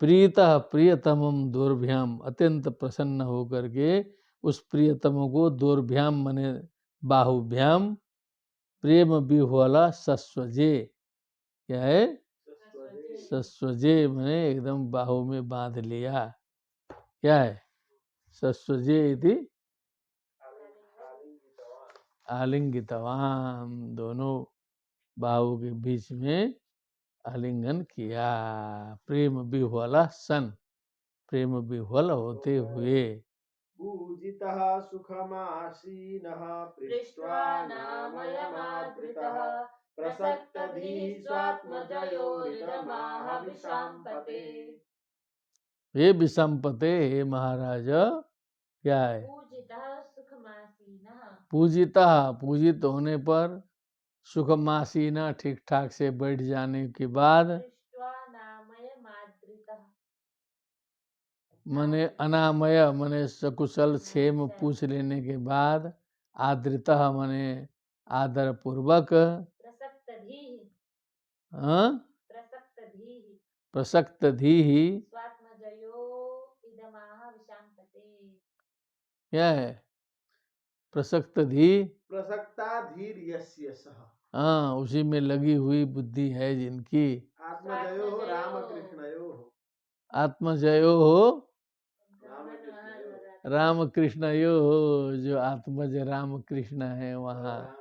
प्रीतः प्रियतमम दोर्भ्याम, अत्यंत प्रसन्न होकर के उस प्रियतम को दोर्भ्याम मने बाहुभ्याम, प्रेम विह्वला सस्वजे, क्या है सस्वजे मने एकदम बाहु में बांध लिया। क्या है सस्वजे इति आलिंगितवान, दोनों बाहु के बीच में आलिंगन किया। प्रेम विह्वला सन, प्रेम विह्वल होते हुए। पूजितः सुखमासीनः पृष्ट्वा नामयमादृतः प्रसक्तधीः स्वात्मजयोरिदमाह विशाम्पते। हे विषमपते, हे महाराज, क्या है पूजितः सुखमासीनः, पूजिता, पूजित होने पर, सुखमासीना, ठीक ठाक से बैठ जाने के बाद, दृष्ट्वा नामयमादृतः, मने अनामय मने सकुशल क्षेम पूछ लेने के बाद, आदृतः मने आदर पूर्वक, प्रसक्तधीः, हाँ प्रसक्तधीः, प्रसक्त धी, स्वात्मजयो इदमाह विशाम्पते। क्या है प्रसक्त धी, प्रसक्ता धीर यस्य सः हाँ उसी में लगी हुई बुद्धि है जिनकी, आत्मजयो रामकृष्णयो। आत्मजयो हो रामकृष्णयो राम कृष्ण यो हो, जो आत्मज राम कृष्ण है वहाँ।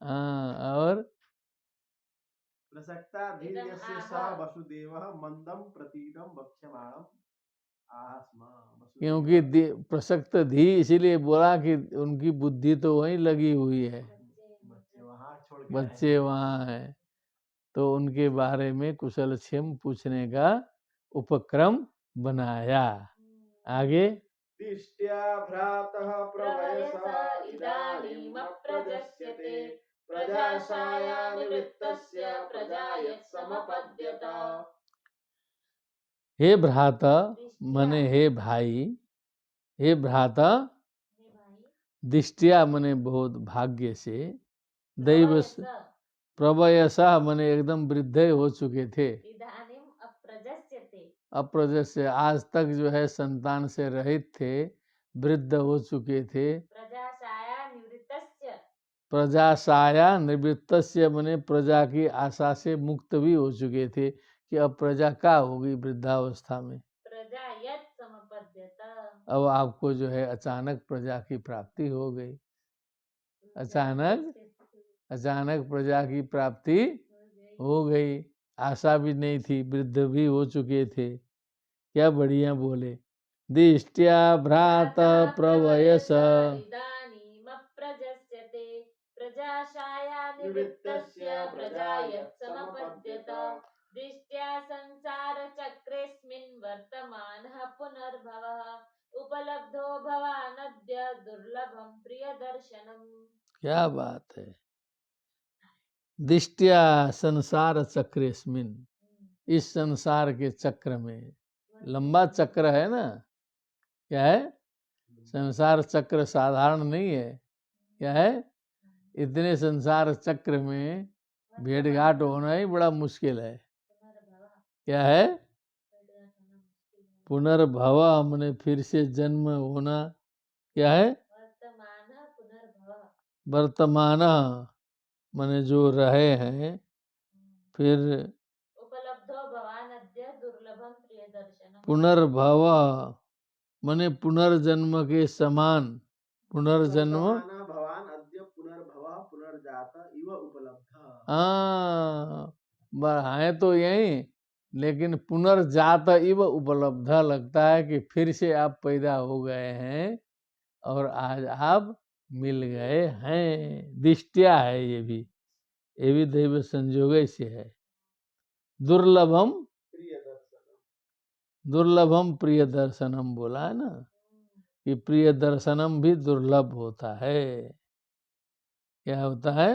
हाँ और प्रसक्ता धीर यस्य सः वसुदेवः मंदं प्रतीतं वक्ष्यमाणं आस्मा। क्योंकि प्रसक्त धी इसीलिए बोला कि उनकी बुद्धि तो वहीं लगी हुई है, बच्चे वहाँ छोड़ के बच्चे वहाँ हैं, तो उनके बारे में कुशल क्षेम पूछने का उपक्रम बनाया। आगे दिष्ट्या भ्रातः प्रवयसा इदानीमप्रजस्यते प्रजाशाया निवृत्तस्य प्रजायत्समपद्यत। हे भ्राता मने हे भाई, हे भ्राता हे भाई, दिष्टिया मने बहुत भाग्य से, दैव प्रवयसा मने एकदम वृद्ध हो चुके थे, इदानीम अप्रजस्यते, अप्रजस्य आज तक जो है संतान से रहित थे, वृद्ध हो चुके थे, प्रजाशाया निवृत्तस्य, प्रजाशाया निवृत्तस्य मने प्रजा की आशा से मुक्त भी हो चुके थे, कि अब प्रजा क्या होगी वृद्धावस्था में, प्रजायत् समपद्यत, अब आपको जो है अचानक प्रजा की प्राप्ति हो गई। अचानक प्रजा की प्राप्ति हो गई, आशा भी नहीं थी, वृद्ध भी हो चुके थे। क्या बढ़िया बोले, दिष्ट्या भ्रात प्रवयस इदानीम अप्रजस्यते प्रजाशाया निवृत्तस्य प्रजायत् समपद्यत। दृष्ट्या संसार चक्रेऽस्मिन् वर्तमानः पुनर्भवः उपलब्धो भवानद्य दुर्लभं प्रियदर्शनम्। क्या बात है, दिष्ट्या संसार चक्रेस्मिन, इस संसार के चक्र में, लंबा चक्र है ना, क्या है संसार चक्र साधारण नहीं है। क्या है? इतने संसार चक्र में भेंट घाट होना ही बड़ा मुश्किल है। क्या है? पुनर्भव मने फिर से जन्म होना। क्या है? वर्तमान मने जो रहे हैं। फिर उपलब्धो भवान अद्य दुर्लभम प्रिय दर्शनम। पुनर्भव मने पुनर्जन्म के समान। पुनर्जन्म भवान अद्य पुनर्भव पुनर्जात इव उपलब्ध। हाँ, है तो यही, लेकिन पुनर्जात इव उपलब्ध लगता है कि फिर से आप पैदा हो गए हैं और आज आप मिल गए हैं। दिष्टिया है ये भी दैव संयोग से है। दुर्लभम प्रिय दर्शनम बोला है ना, कि प्रिय दर्शनम भी दुर्लभ होता है। क्या होता है?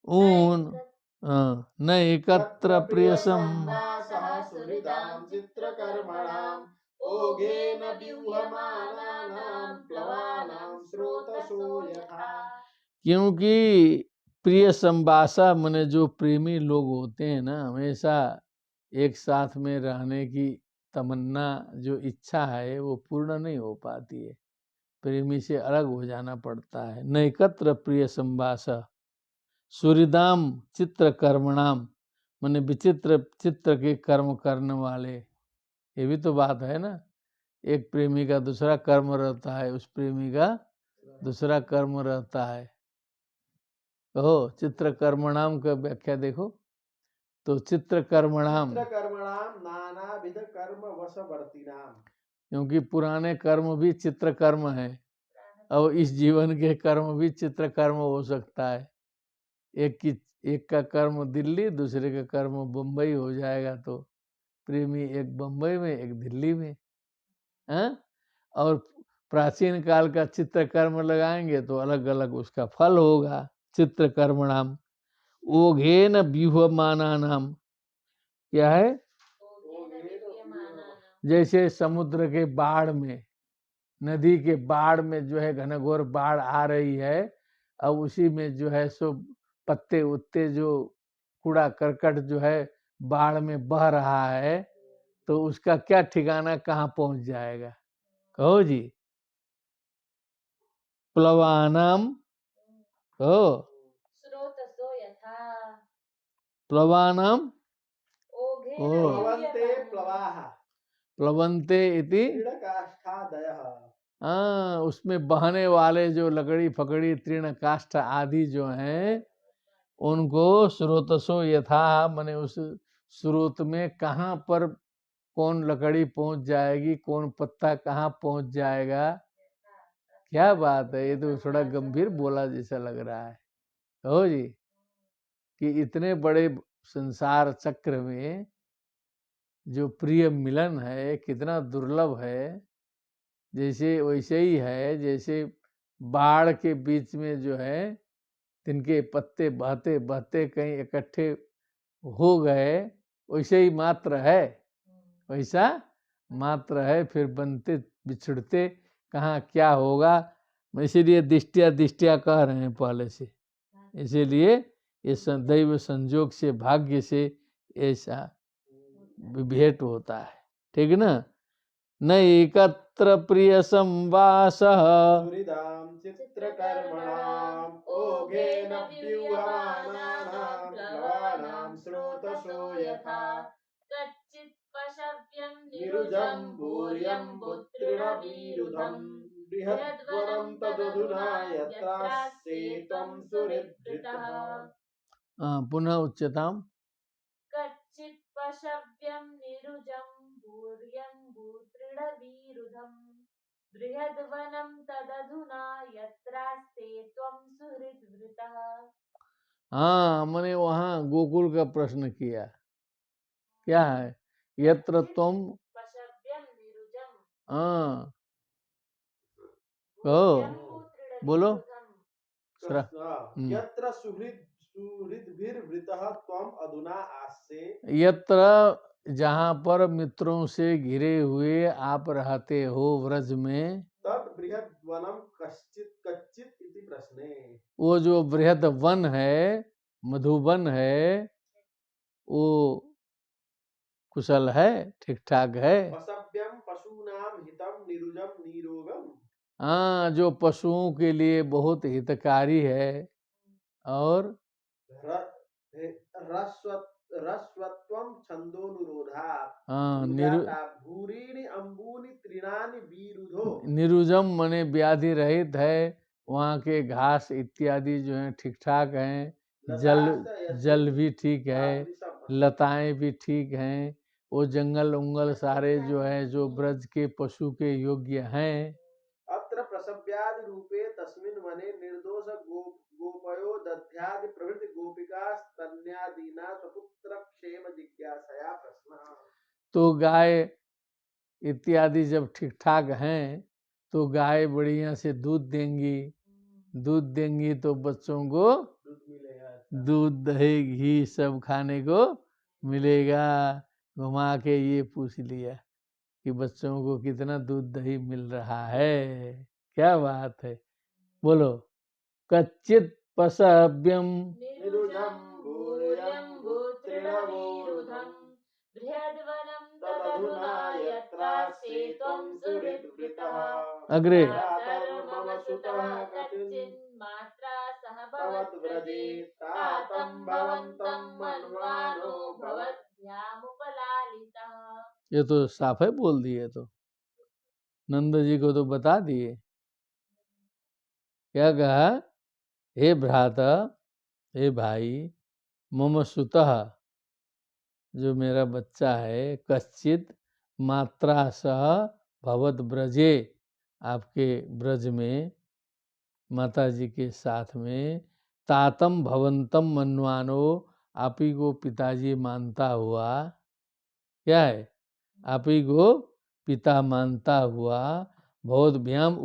ऊन न एकत्र प्रिय सुहृदाम चित्रकर्मणाम ओघेन व्यूहमानानाम प्लवानाम स्रोतसो यथा। क्योंकि प्रिय संवासा मने जो प्रेमी लोग होते हैं ना, हमेशा एक साथ में रहने की तमन्ना जो इच्छा है वो पूर्ण नहीं हो पाती है। प्रेमी से अलग हो जाना पड़ता है। नैकत्र प्रिय संवास सूर्यदाम चित्र कर्मणाम मने विचित्र चित्र के कर्म करने वाले। ये भी तो बात है ना, एक प्रेमी का दूसरा कर्म रहता है, उस प्रेमी का दूसरा कर्म रहता है। कहो चित्र कर्मणाम का व्याख्या देखो तो चित्र कर्मणाम नानाविध कर्म वशवर्तिनाम। क्योंकि पुराने कर्म भी चित्र कर्म है और इस जीवन के कर्म भी चित्र कर्म हो सकता है। एक का कर्म दिल्ली, दूसरे का कर्म बम्बई हो जाएगा, तो प्रेमी एक बम्बई में एक दिल्ली में है। और प्राचीन काल का चित्र कर्म लगाएंगे तो अलग अलग उसका फल होगा। चित्र कर्मणाम ओघेन व्यूहमाना नाम। क्या है? जैसे समुद्र के बाढ़ में, नदी के बाढ़ में जो है घनघोर बाढ़ आ रही है, अब उसी में जो है सो पत्ते उत्ते जो कूड़ा करकट जो है बाढ़ में बह रहा है, तो उसका क्या ठिकाना कहाँ पहुंच जाएगा? कहो जी। प्लवानाम कहो स्रोतसो यथा। प्लवानाम प्लवन्ते प्लवाः प्लवन्ते इति तृणकाष्ठादयः। हाँ, उसमें बहने वाले जो लकड़ी फकड़ी तृण काष्ठ आदि जो हैं उनको स्रोतसो यथा मने उस स्रोत में कहाँ पर कौन लकड़ी पहुंच जाएगी, कौन पत्ता कहाँ पहुंच जाएगा। क्या बात है, ये तो थोड़ा गंभीर बोला जैसा लग रहा है। हो जी, कि इतने बड़े संसार चक्र में जो प्रिय मिलन है कितना दुर्लभ है। जैसे वैसे ही है जैसे बाढ़ के बीच में जो है तिनके पत्ते बहते बहते कहीं इकट्ठे हो गए, वैसे ही मात्र है, वैसा मात्र है। फिर बनते बिछड़ते कहाँ क्या होगा, इसीलिए दिष्टिया कह रहे हैं पहले से। इसीलिए ये दैव संजोग से भाग्य से ऐसा भेंट होता है। ठीक ना? न एकत्र प्रिय संवास सुहृदाम चित्रकर्मणाम ओघेन व्यूहमानानाम प्लवानाम स्रोतसो यथा। कच्चित् पशव्यं निरुजं भूर्यं पुत्रिणवीरुधं बृहद्वनं तदधुना यत्रास्ते त्वं सुहृद्भृतः। पुनः उच्यताम्। कच्चित् पशव्यं निरुजं भूर्यं भूतृणवीरुधं बृहद्वनं तदधुना यत्रास्ते त्वं सुहृद्भृतः। हाँ, मैंने वहाँ गोकुल का प्रश्न किया। क्या है? यत्र त्वं पशव्यं निरुजं हाँ कहो बोलो। यत्र सुहृद्भिर्वृतः त्वं अधुना आस्ते। यत्र जहाँ पर मित्रों से घिरे हुए आप रहते हो व्रज में, तत् बृहद वनम कश्चित कच्चित इति प्रश्ने। वो जो बृहद वन है, मधुबन है, वो कुशल है, ठीक ठाक है। पशव्यम पशूनाम हितम निरुजम निरोगम। हाँ, जो पशुओं के लिए बहुत हितकारी है और रस्वत्वम छंदोनुरोधात् हाँ, निरुजाता भूरीणि अंबूनि तृणानि विरुधो। निरुजम मने व्याधि रहित है, वहाँ के घास इत्यादि जो है ठीक ठाक हैं, जल भी ठीक है, लताएं भी ठीक हैं, वो जंगल उंगल सारे जो है जो ब्रज के पशु के योग्य हैं। अत्र प्रसव्यादि रूपे तस्मिन् वने निर्दोष गोपयो दध्यादि प्रभृति गोपिका स्तन्यादीना स्वपुत्र क्षेम जिज्ञासया प्रश्नः। तो गाय इत्यादि जब ठीक ठाक हैं तो गाय बढ़िया से दूध देंगी तो बच्चों को दूध दही घी सब खाने को मिलेगा। घुमा के ये पूछ लिया कि बच्चों को कितना दूध दही मिल रहा है, क्या बात है। बोलो, कच्चित पशव्यम निरुजं भूर्यं भूतृणवीरुधं बृहद्वनं तदधुना यत्रास्ते त्वं सुहृद्वृतः। अग्रे मम सुतः कच्चिन्मात्रा सह भवद्व्रजे तातं भवन्तं मन्वानो भवद्भ्यामुपलालितः। ये तो साफ है बोल दिए, तो नंद जी को तो बता दिए। क्या कहा, हे भ्राता, हे भाई, मम सुतः, जो मेरा बच्चा है, कश्चित मात्रा सह भवत ब्रजे, आपके ब्रज में माता जी के साथ में, तातम भवंतम मन्वानो, आप ही को पिताजी मानता हुआ, क्या है, आप ही को पिता मानता हुआ, बहुत भ्याम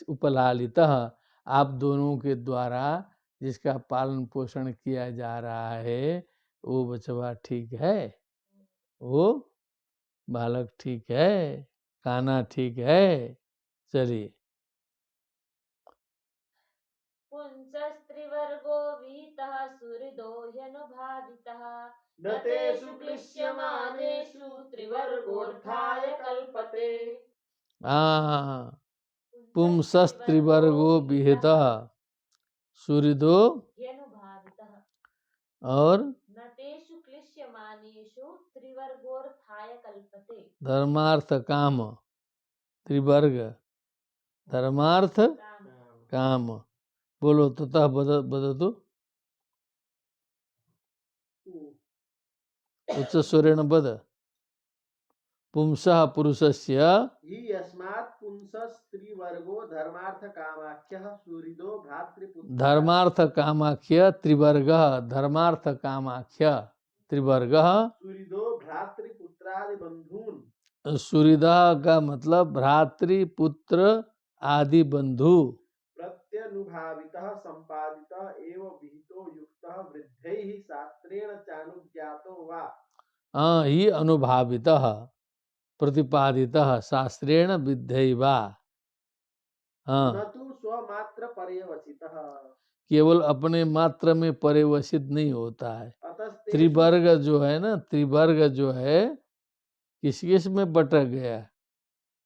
उपलालितः, आप दोनों के द्वारा जिसका पालन पोषण किया जा रहा है, वो बचवा ठीक है, वो बालक ठीक है, काना ठीक है। चलिए, पुंसस्त्रिवर्गो वीतः सुहृदो ह्यनुभावितः नतेषु क्लिश्यमानेषु त्रिवर्गोऽर्थाय कल्पते। पुंसस्त्रिवर्गो विहितः सुहृदो ह्यनुभावितः और नतेषु क्लिश्यमानेषु त्रिवर्गोऽर्थाय कल्पते। धर्मार्थ काम त्रिवर्ग, धर्मार्थ काम। बोलो, ततः बदतु उच्च स्वरेण बद। पुंसः पुरुषस्य हि यस्मात् पुंसस्त्रिवर्गो धर्मार्थ कामाख्यः सुहृदो भ्रातृपुत्रः। धर्मार्थ कामाख्य त्रिवर्गः, धर्मार्थ कामाख्य त्रिवर्गः सुहृदो भ्रातृपुत्रादि बंधून। सुहृदा का मतलब भ्रातृपुत्र आदि बंधु। प्रत्यनुभावितः संपादितः एव विहितो युक्तः वृद्धैः शास्त्रेण चानुज्ञातो वा। ही अनुभावितः प्रतिपादितः शास्त्रेण विद्धैवा। न तु स्वमात्र पर्यवसितः, केवल अपने मात्र में पर्यवसित नहीं होता है। अतस्ते त्रिवर्ग जो है ना, त्रिवर्ग जो है किस किस में बटक गया,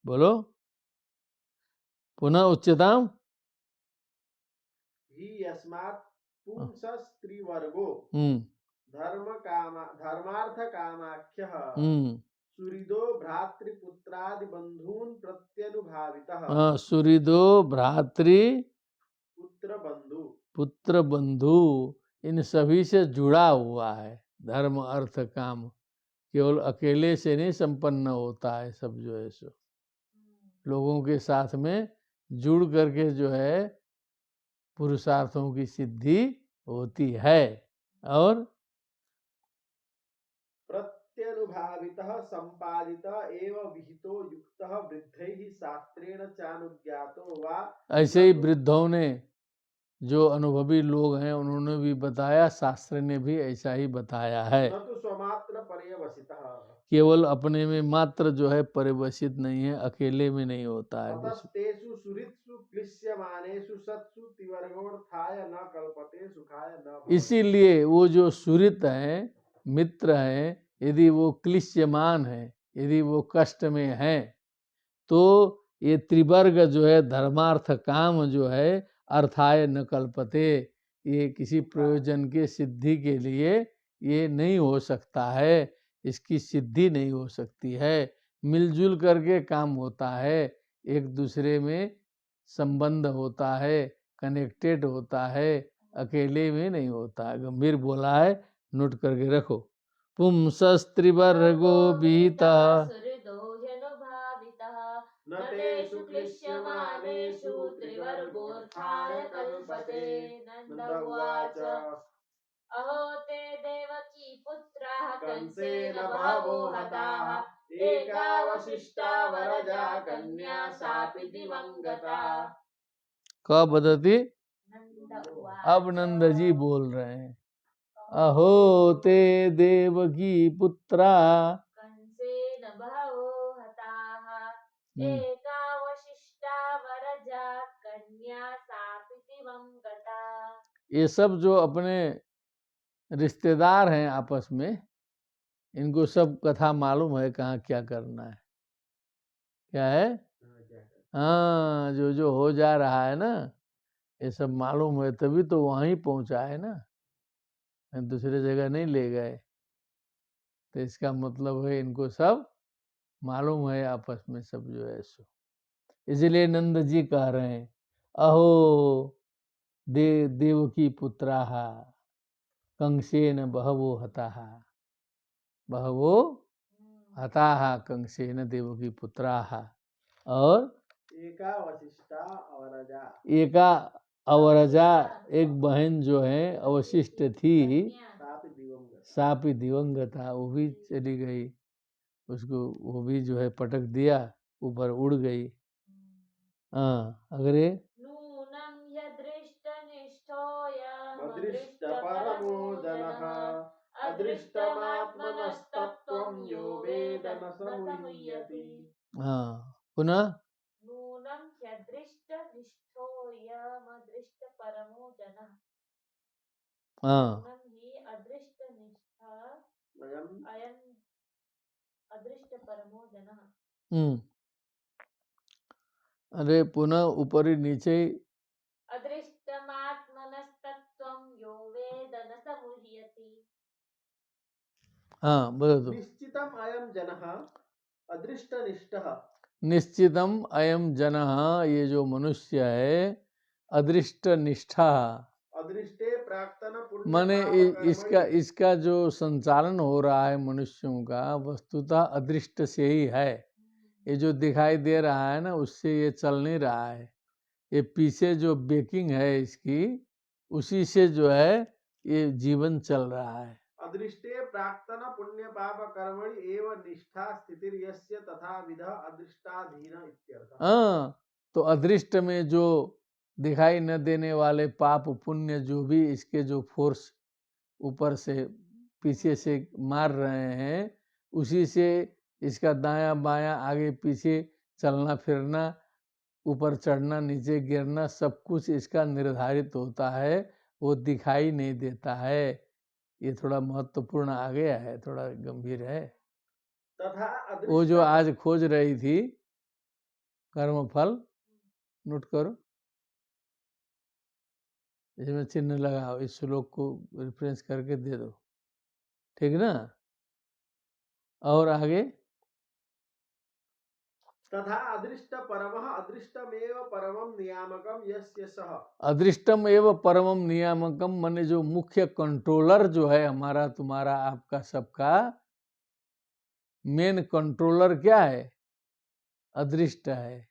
बोलो पुनः उच्चताम। हि यस्मात् पुंसस्त्रिवर्गो धर्मार्थ कामाख्यः सुहृदो भ्रातृपुत्रादि बंधून प्रत्यनुभावितः। सुहृदो भ्रातृ पुत्र बंधु इन सभी से जुड़ा हुआ है। धर्म अर्थ काम केवल अकेले से नहीं संपन्न होता है, सब जो है सो लोगों के साथ में जुड़ करके जो है पुरुषार्थों की सिद्धि होती है। और प्रत्यनुभावितः संपादितः एव विहितो युक्तः वृद्धैः शास्त्रेण चानुज्ञातो वा। ऐसे ही वृद्धों ने, जो अनुभवी लोग हैं, उन्होंने भी बताया, शास्त्र ने भी ऐसा ही बताया है। न तु स्वमात्र पर्यवसितः, केवल अपने में मात्र जो है परिवसित नहीं है, अकेले में नहीं होता है कुछ। ततस्तेषु सुहृत्सु क्लिश्यमानेषु सत्सु तिवर्गोऽर्थाय न कल्पते सुखाय न भवति। इसीलिए वो जो सुहृत है, मित्र है, यदि वो क्लिश्यमान है, यदि वो कष्ट में है, तो ये त्रिवर्ग जो है धर्मार्थ काम जो है अर्थाय न कल्पते, ये किसी प्रयोजन के सिद्धि के लिए ये नहीं हो सकता है, इसकी सिद्धि नहीं हो सकती है। मिलजुल करके काम होता है, एक दूसरे में संबंध होता है, कनेक्टेड होता है, अकेले में नहीं होता है। गंभीर बोला है, नोट करके रखो। पुंसस्त्रिवर्गो विहितः न तेषु क्लिश्यमानेषु त्रिवर्गोऽर्थाय कल्पते। नन्द उवाच अहो ते देवकी पुत्राः कंसेन बहवो हताः एकावशिष्टा वरजा कन्या सापि दिवंगता। कब बदती? नंद उवाच। अब नंद जी बोल रहे हैं। अहो ते देवकी पुत्रा कंसेन बहवो हताः एकावशिष्टा वरजा कन्या सापि दिवंगता। ये सब जो अपने रिश्तेदार हैं आपस में, इनको सब कथा मालूम है कहाँ क्या करना है, क्या है। हाँ, जो हो जा रहा है ना, ये सब मालूम है, तभी तो वहीं पहुंचा है ना, दूसरे जगह नहीं ले गए। तो इसका मतलब है इनको सब मालूम है आपस में सब जो है सो। इसलिए नंद जी कह रहे हैं, अहो देवकी पुत्राः कंसेन बहवो हताः, बहवो हताः कंसेन देवकी पुत्राः, और एकावशिष्टा अवरजा, एका अवरजा, एक बहन जो है अवशिष्ट थी, सापि दिवंगता, सापि दिवंगता, वो भी चली गई, उसको वो भी जो है पटक दिया, ऊपर उड़ गई। हाँ, अगरे नूनं यदृष्टनिष्ठोऽयम् अदृष्टपरमो जनः अदृष्टमात्मनस्तत्त्वं यो वेद न स मुह्यति। हाँ, पुनः नूनं ह्यदृष्टनिष्ठोऽयम् अदृष्टपरमो जनः। हाँ, नूनं हि अदृष्टनिष्ठः अयम् अदृष्टपरमो जनः। अरे पुनः ऊपर ही नीचे ही अदृष्टमात्मनस्तत्त्वं यो वेद न स मुह्यति। हाँ बोलो तो। निश्चितम अयम जनः अदृष्टनिष्ठः, निश्चितम अयम जनः, ये जो मनुष्य है, अदृष्ट निष्ठा, अदृष्टे प्राक्तन पुण्य माने पाप इसका जो संचालन हो रहा है मनुष्यों का, वस्तुतः अदृष्ट से ही है। ये जो दिखाई दे रहा है ना, उससे ये चल नहीं रहा है। ये पीछे जो बेकिंग है इसकी, उसी से जो है ये जीवन चल रहा है। अदृष्टे प्राक्तन पुण्य पाप कर्मणि एव निष्ठा स्थितिर्यस्य तथा विधः अदृष्टाधीन इत्यर्थः। हाँ, तो अदृष्ट में जो दिखाई न देने वाले पाप पुण्य, जो भी इसके जो फोर्स ऊपर से पीछे से मार रहे हैं, उसी से इसका दायां बायां आगे पीछे चलना फिरना, ऊपर चढ़ना नीचे गिरना, सब कुछ इसका निर्धारित होता है, वो दिखाई नहीं देता है। ये थोड़ा महत्वपूर्ण आ गया है, थोड़ा गंभीर है। तथा वो जो आज खोज रही थी कर्मफल, नोट करो, इसमें चिन्ह लगाओ, इस श्लोक को रेफरेंस करके दे दो, ठीक ना। और आगे तथा अदृष्ट परमः अदृष्टमेव परमं नियामकं यस्य सः। अदृष्टम एवं परमम नियामकम, माने जो मुख्य कंट्रोलर जो है हमारा तुम्हारा आपका सबका, मेन कंट्रोलर क्या है? अदृष्ट है।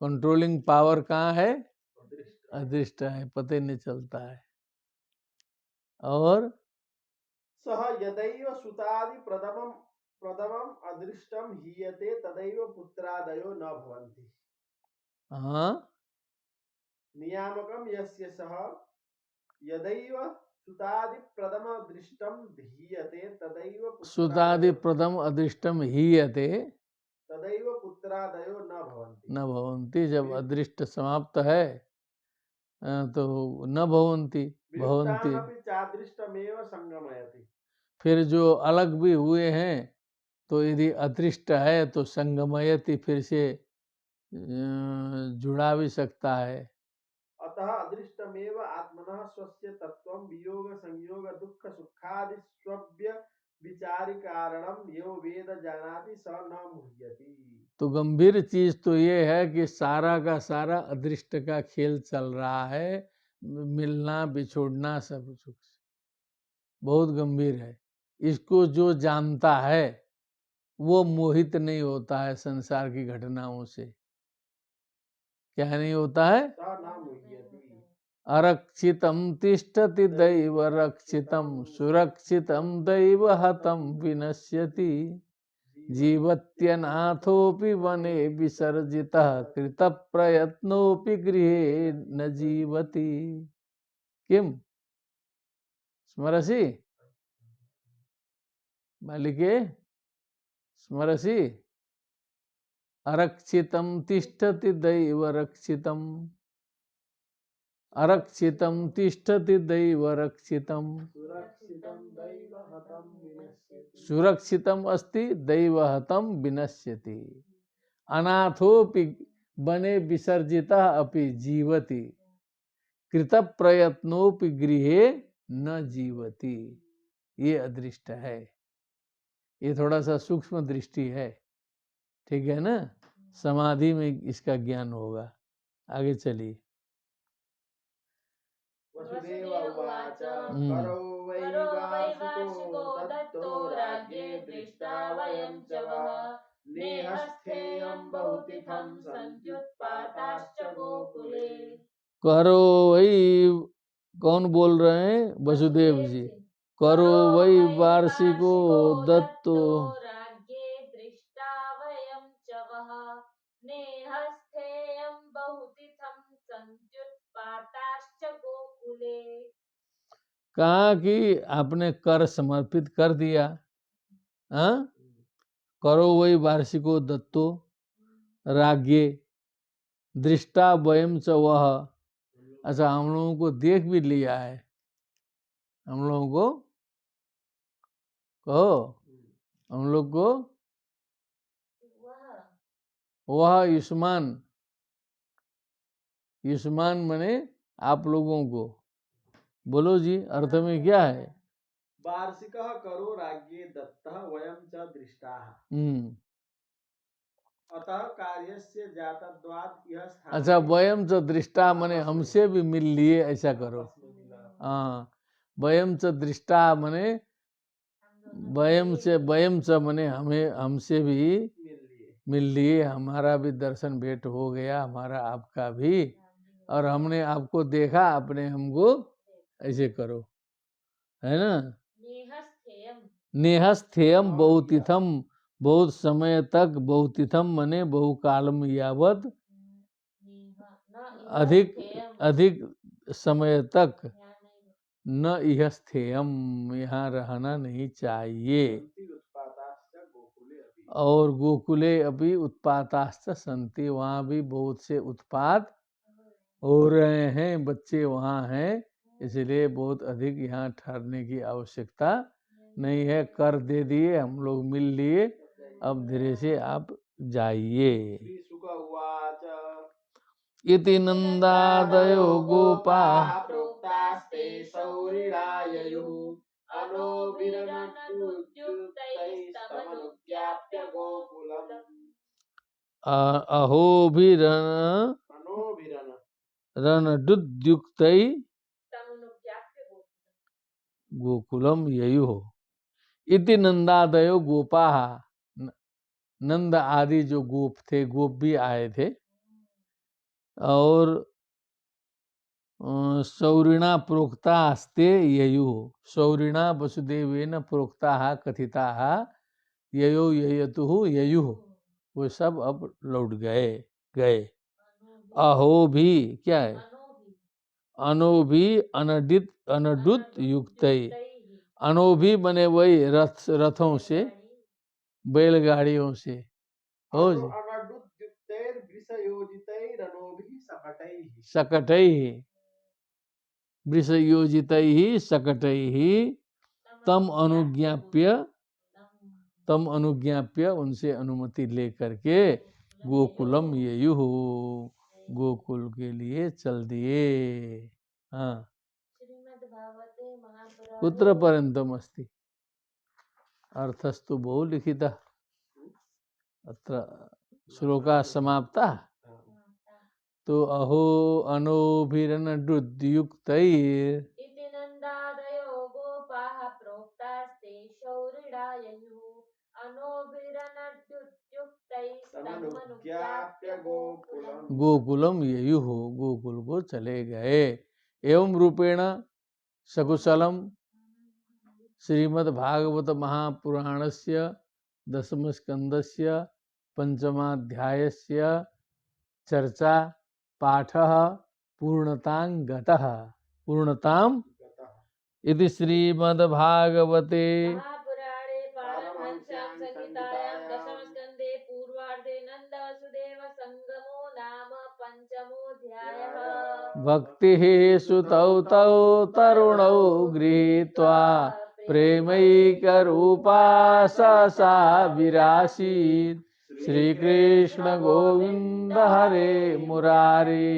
कंट्रोलिंग पावर कहाँ है? अदृष्ट है, पता ही नहीं चलता है। और सह यदैव सुतादि प्रथमम अदृष्टम हीयते तदैव पुत्रादयो न भवन्ति। हाँ, नियामकम यस्य सह यदैव सुतादि प्रथम दृष्टम धीयते सुतादि प्रथम अदृष्टम हीयते तदैव पुत्रादयो न भवन्ति। न भवन्ति। जब अदृष्ट समाप्त है तो न भवन्ति भवन्ति। विरुक्तामपि चादृष्टमेव संगमयति। फिर जो अलग भी हुए हैं तो यदि अदृष्ट है तो संगमयति, फिर से जुड़ा भी सकता है। अतः अदृष्टमेव आत्मनः स्वस्य तत्त्वं वियोग संयोग दुःख सुखादि स्वव्य विचारि कारणम यो वेद जानाति स न मुह्यति। तो गंभीर चीज तो ये है कि सारा का सारा अदृष्ट का खेल चल रहा है, मिलना बिछोड़ना सब कुछ बहुत गंभीर है। इसको जो जानता है वो मोहित नहीं होता है संसार की घटनाओं से। क्या नहीं होता है? अरक्षितम तिष्ठति दैव रक्षितम सुरक्षितम दैव हतम विनश्यति जीवत्यनाथोपि वने विसर्जितः कृत प्रयत्नोपि गृहे न जीवति। किम स्मरसि बालिके स्मरसि? अरक्षितम तिष्ठति दैव रक्षितम, अरक्षितम तिष्ठति दैव रक्षितम, सुरक्षितम अस्ति दैव हतम विनश्यति अनाथोपि वने विसर्जितः अपि जीवति कृत प्रयत्नोपि गृहे न जीवति। ये अदृष्ट है, ये थोड़ा सा सूक्ष्म दृष्टि है, ठीक है ना? समाधि में इसका ज्ञान होगा। आगे चलिए। वसुदेव उवाच करो वै वार्षिको दत्तो राज्ञे दृष्टा वयं च वः नेहस्थेयं बहुतिथं सञ्जुत्पाताश्च गोकुले। करो वही, कौन बोल रहे हैं? वसुदेव जी। करो वही वार्षिको दत्तो राज्ञे दृष्टा वयं च वः नेहस्थेयं बहुतिथं सञ्जुत्पाताश्च गोकुले। कहा कि आपने कर समर्पित कर दिया। हाँ, करो वही वार्षिको दत्तो राज्ञे दृष्टा वयम च वह। अच्छा, हम लोगों को देख भी लिया है, हम लोगों को कहो, हम लोग को वह युष्मान, युष्मान मने आप लोगों को। बोलो जी, अर्थ में क्या है? वार्षिकः करो राज्ञे दत्तः वयं च दृष्टाः अतः कार्यस्य जातत्वात् यह स्थान। अच्छा, वयम च दृष्टा मने हमसे भी मिल लिए, ऐसा करो। हाँ, वयम च दृष्टा मने वयम च मने हमें, हमसे भी मिल लिए, हमारा भी दर्शन भेंट हो गया, हमारा आपका भी, और हमने आपको देखा, आपने हमको, ऐसे करो, है ना? नेहस्थेयम बहुतिथम, बहुत समय तक, बहुतिथम मने बहुकालम यावत, अधिक अधिक समय तक, न इह स्थेयम, यहाँ रहना नहीं चाहिए। और गोकुले अभी उत्पाताश्च संति, वहाँ भी बहुत से उत्पात हो रहे हैं, बच्चे वहाँ हैं, इसलिए बहुत अधिक यहाँ ठहरने की आवश्यकता नहीं है। कर दे दिए, हम लोग मिल लिए, अब धीरे से आप जाइए। इति नंदादयो गोपा प्रोक्तास्ते सौरिणाययुः अनोभिरनटुद्युक्तैस्तमनुज्ञाप्य गोकुलम्। रणडुद्युक्तै गोकुलम ययुः। इति नंदादयो गोपा, नंद आदि जो गोप थे, गोप भी आए थे, और सौरिणा प्रोक्ता अस्ते ययु, सौरिणा वसुदेवेन प्रोक्ता कथिता ययो ययतु ययु, वो सब अब लौट गए। अहो भी क्या है? अनोभी अनडित अनडुत युक्त, अनोभी बने वही रथों से, बैलगाड़ियों से, हो जी, सकटैः वृषयोजितैः सकटैः तम अनुज्ञाप्य उनसे अनुमति लेकर के गोकुलम ययुः गोकुल के लिए चल दिए। हाँ, श्रीमद्भागवते महापुराणे कुत्र पर्यन्तम् अस्ति? अर्थस्तु बहु लिखितः, अत्र श्लोकाः समाप्ताः। तो अहो अनोभिरनडुद्युक्तैः इति नन्दादयो गोपाः प्रोक्तास्ते शौरिडा ययुः अनोभिरनद्युत्युक्तैस्तमनुज्ञाप्य गोकुलम् गोकुलम ययुः गोकुल को चले गए। एवं रूपेण सकुशलम श्रीमद्भागवत महापुराणस्य दशमस्कंदस्य पंचमाध्यायस्य चर्चा पाठः पूर्णतां इति श्रीमद्भागवते महापुराणे पारमहंस्यां संहितायां दशमस्कन्धे पूर्वार्धे नन्दवसुदेव संगमो नाम पंचमोऽध्यायः। भक्तिः सुतौ तौ तरुणौ गृहीत्वा प्रेमैकरूपा सा विरासीत्। श्रीकृष्ण गोविंद हरे मुरारे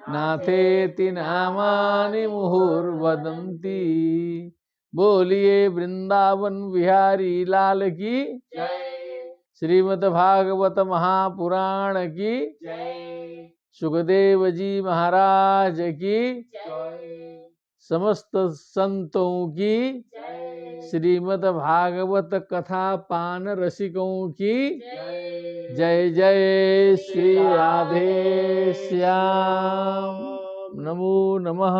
नाथेति नामानि मुहुर्वदन्ति। बोलिए वृंदावन बिहारी लाल की जय। श्रीमद्भागवत महापुराण की जय। सुखदेव जी महाराज की जय। समस्त संतों की जय। श्रीमद्भागवत कथा पान रसिकों की जय। जय जय श्री राधे श्याम। नमो नमः।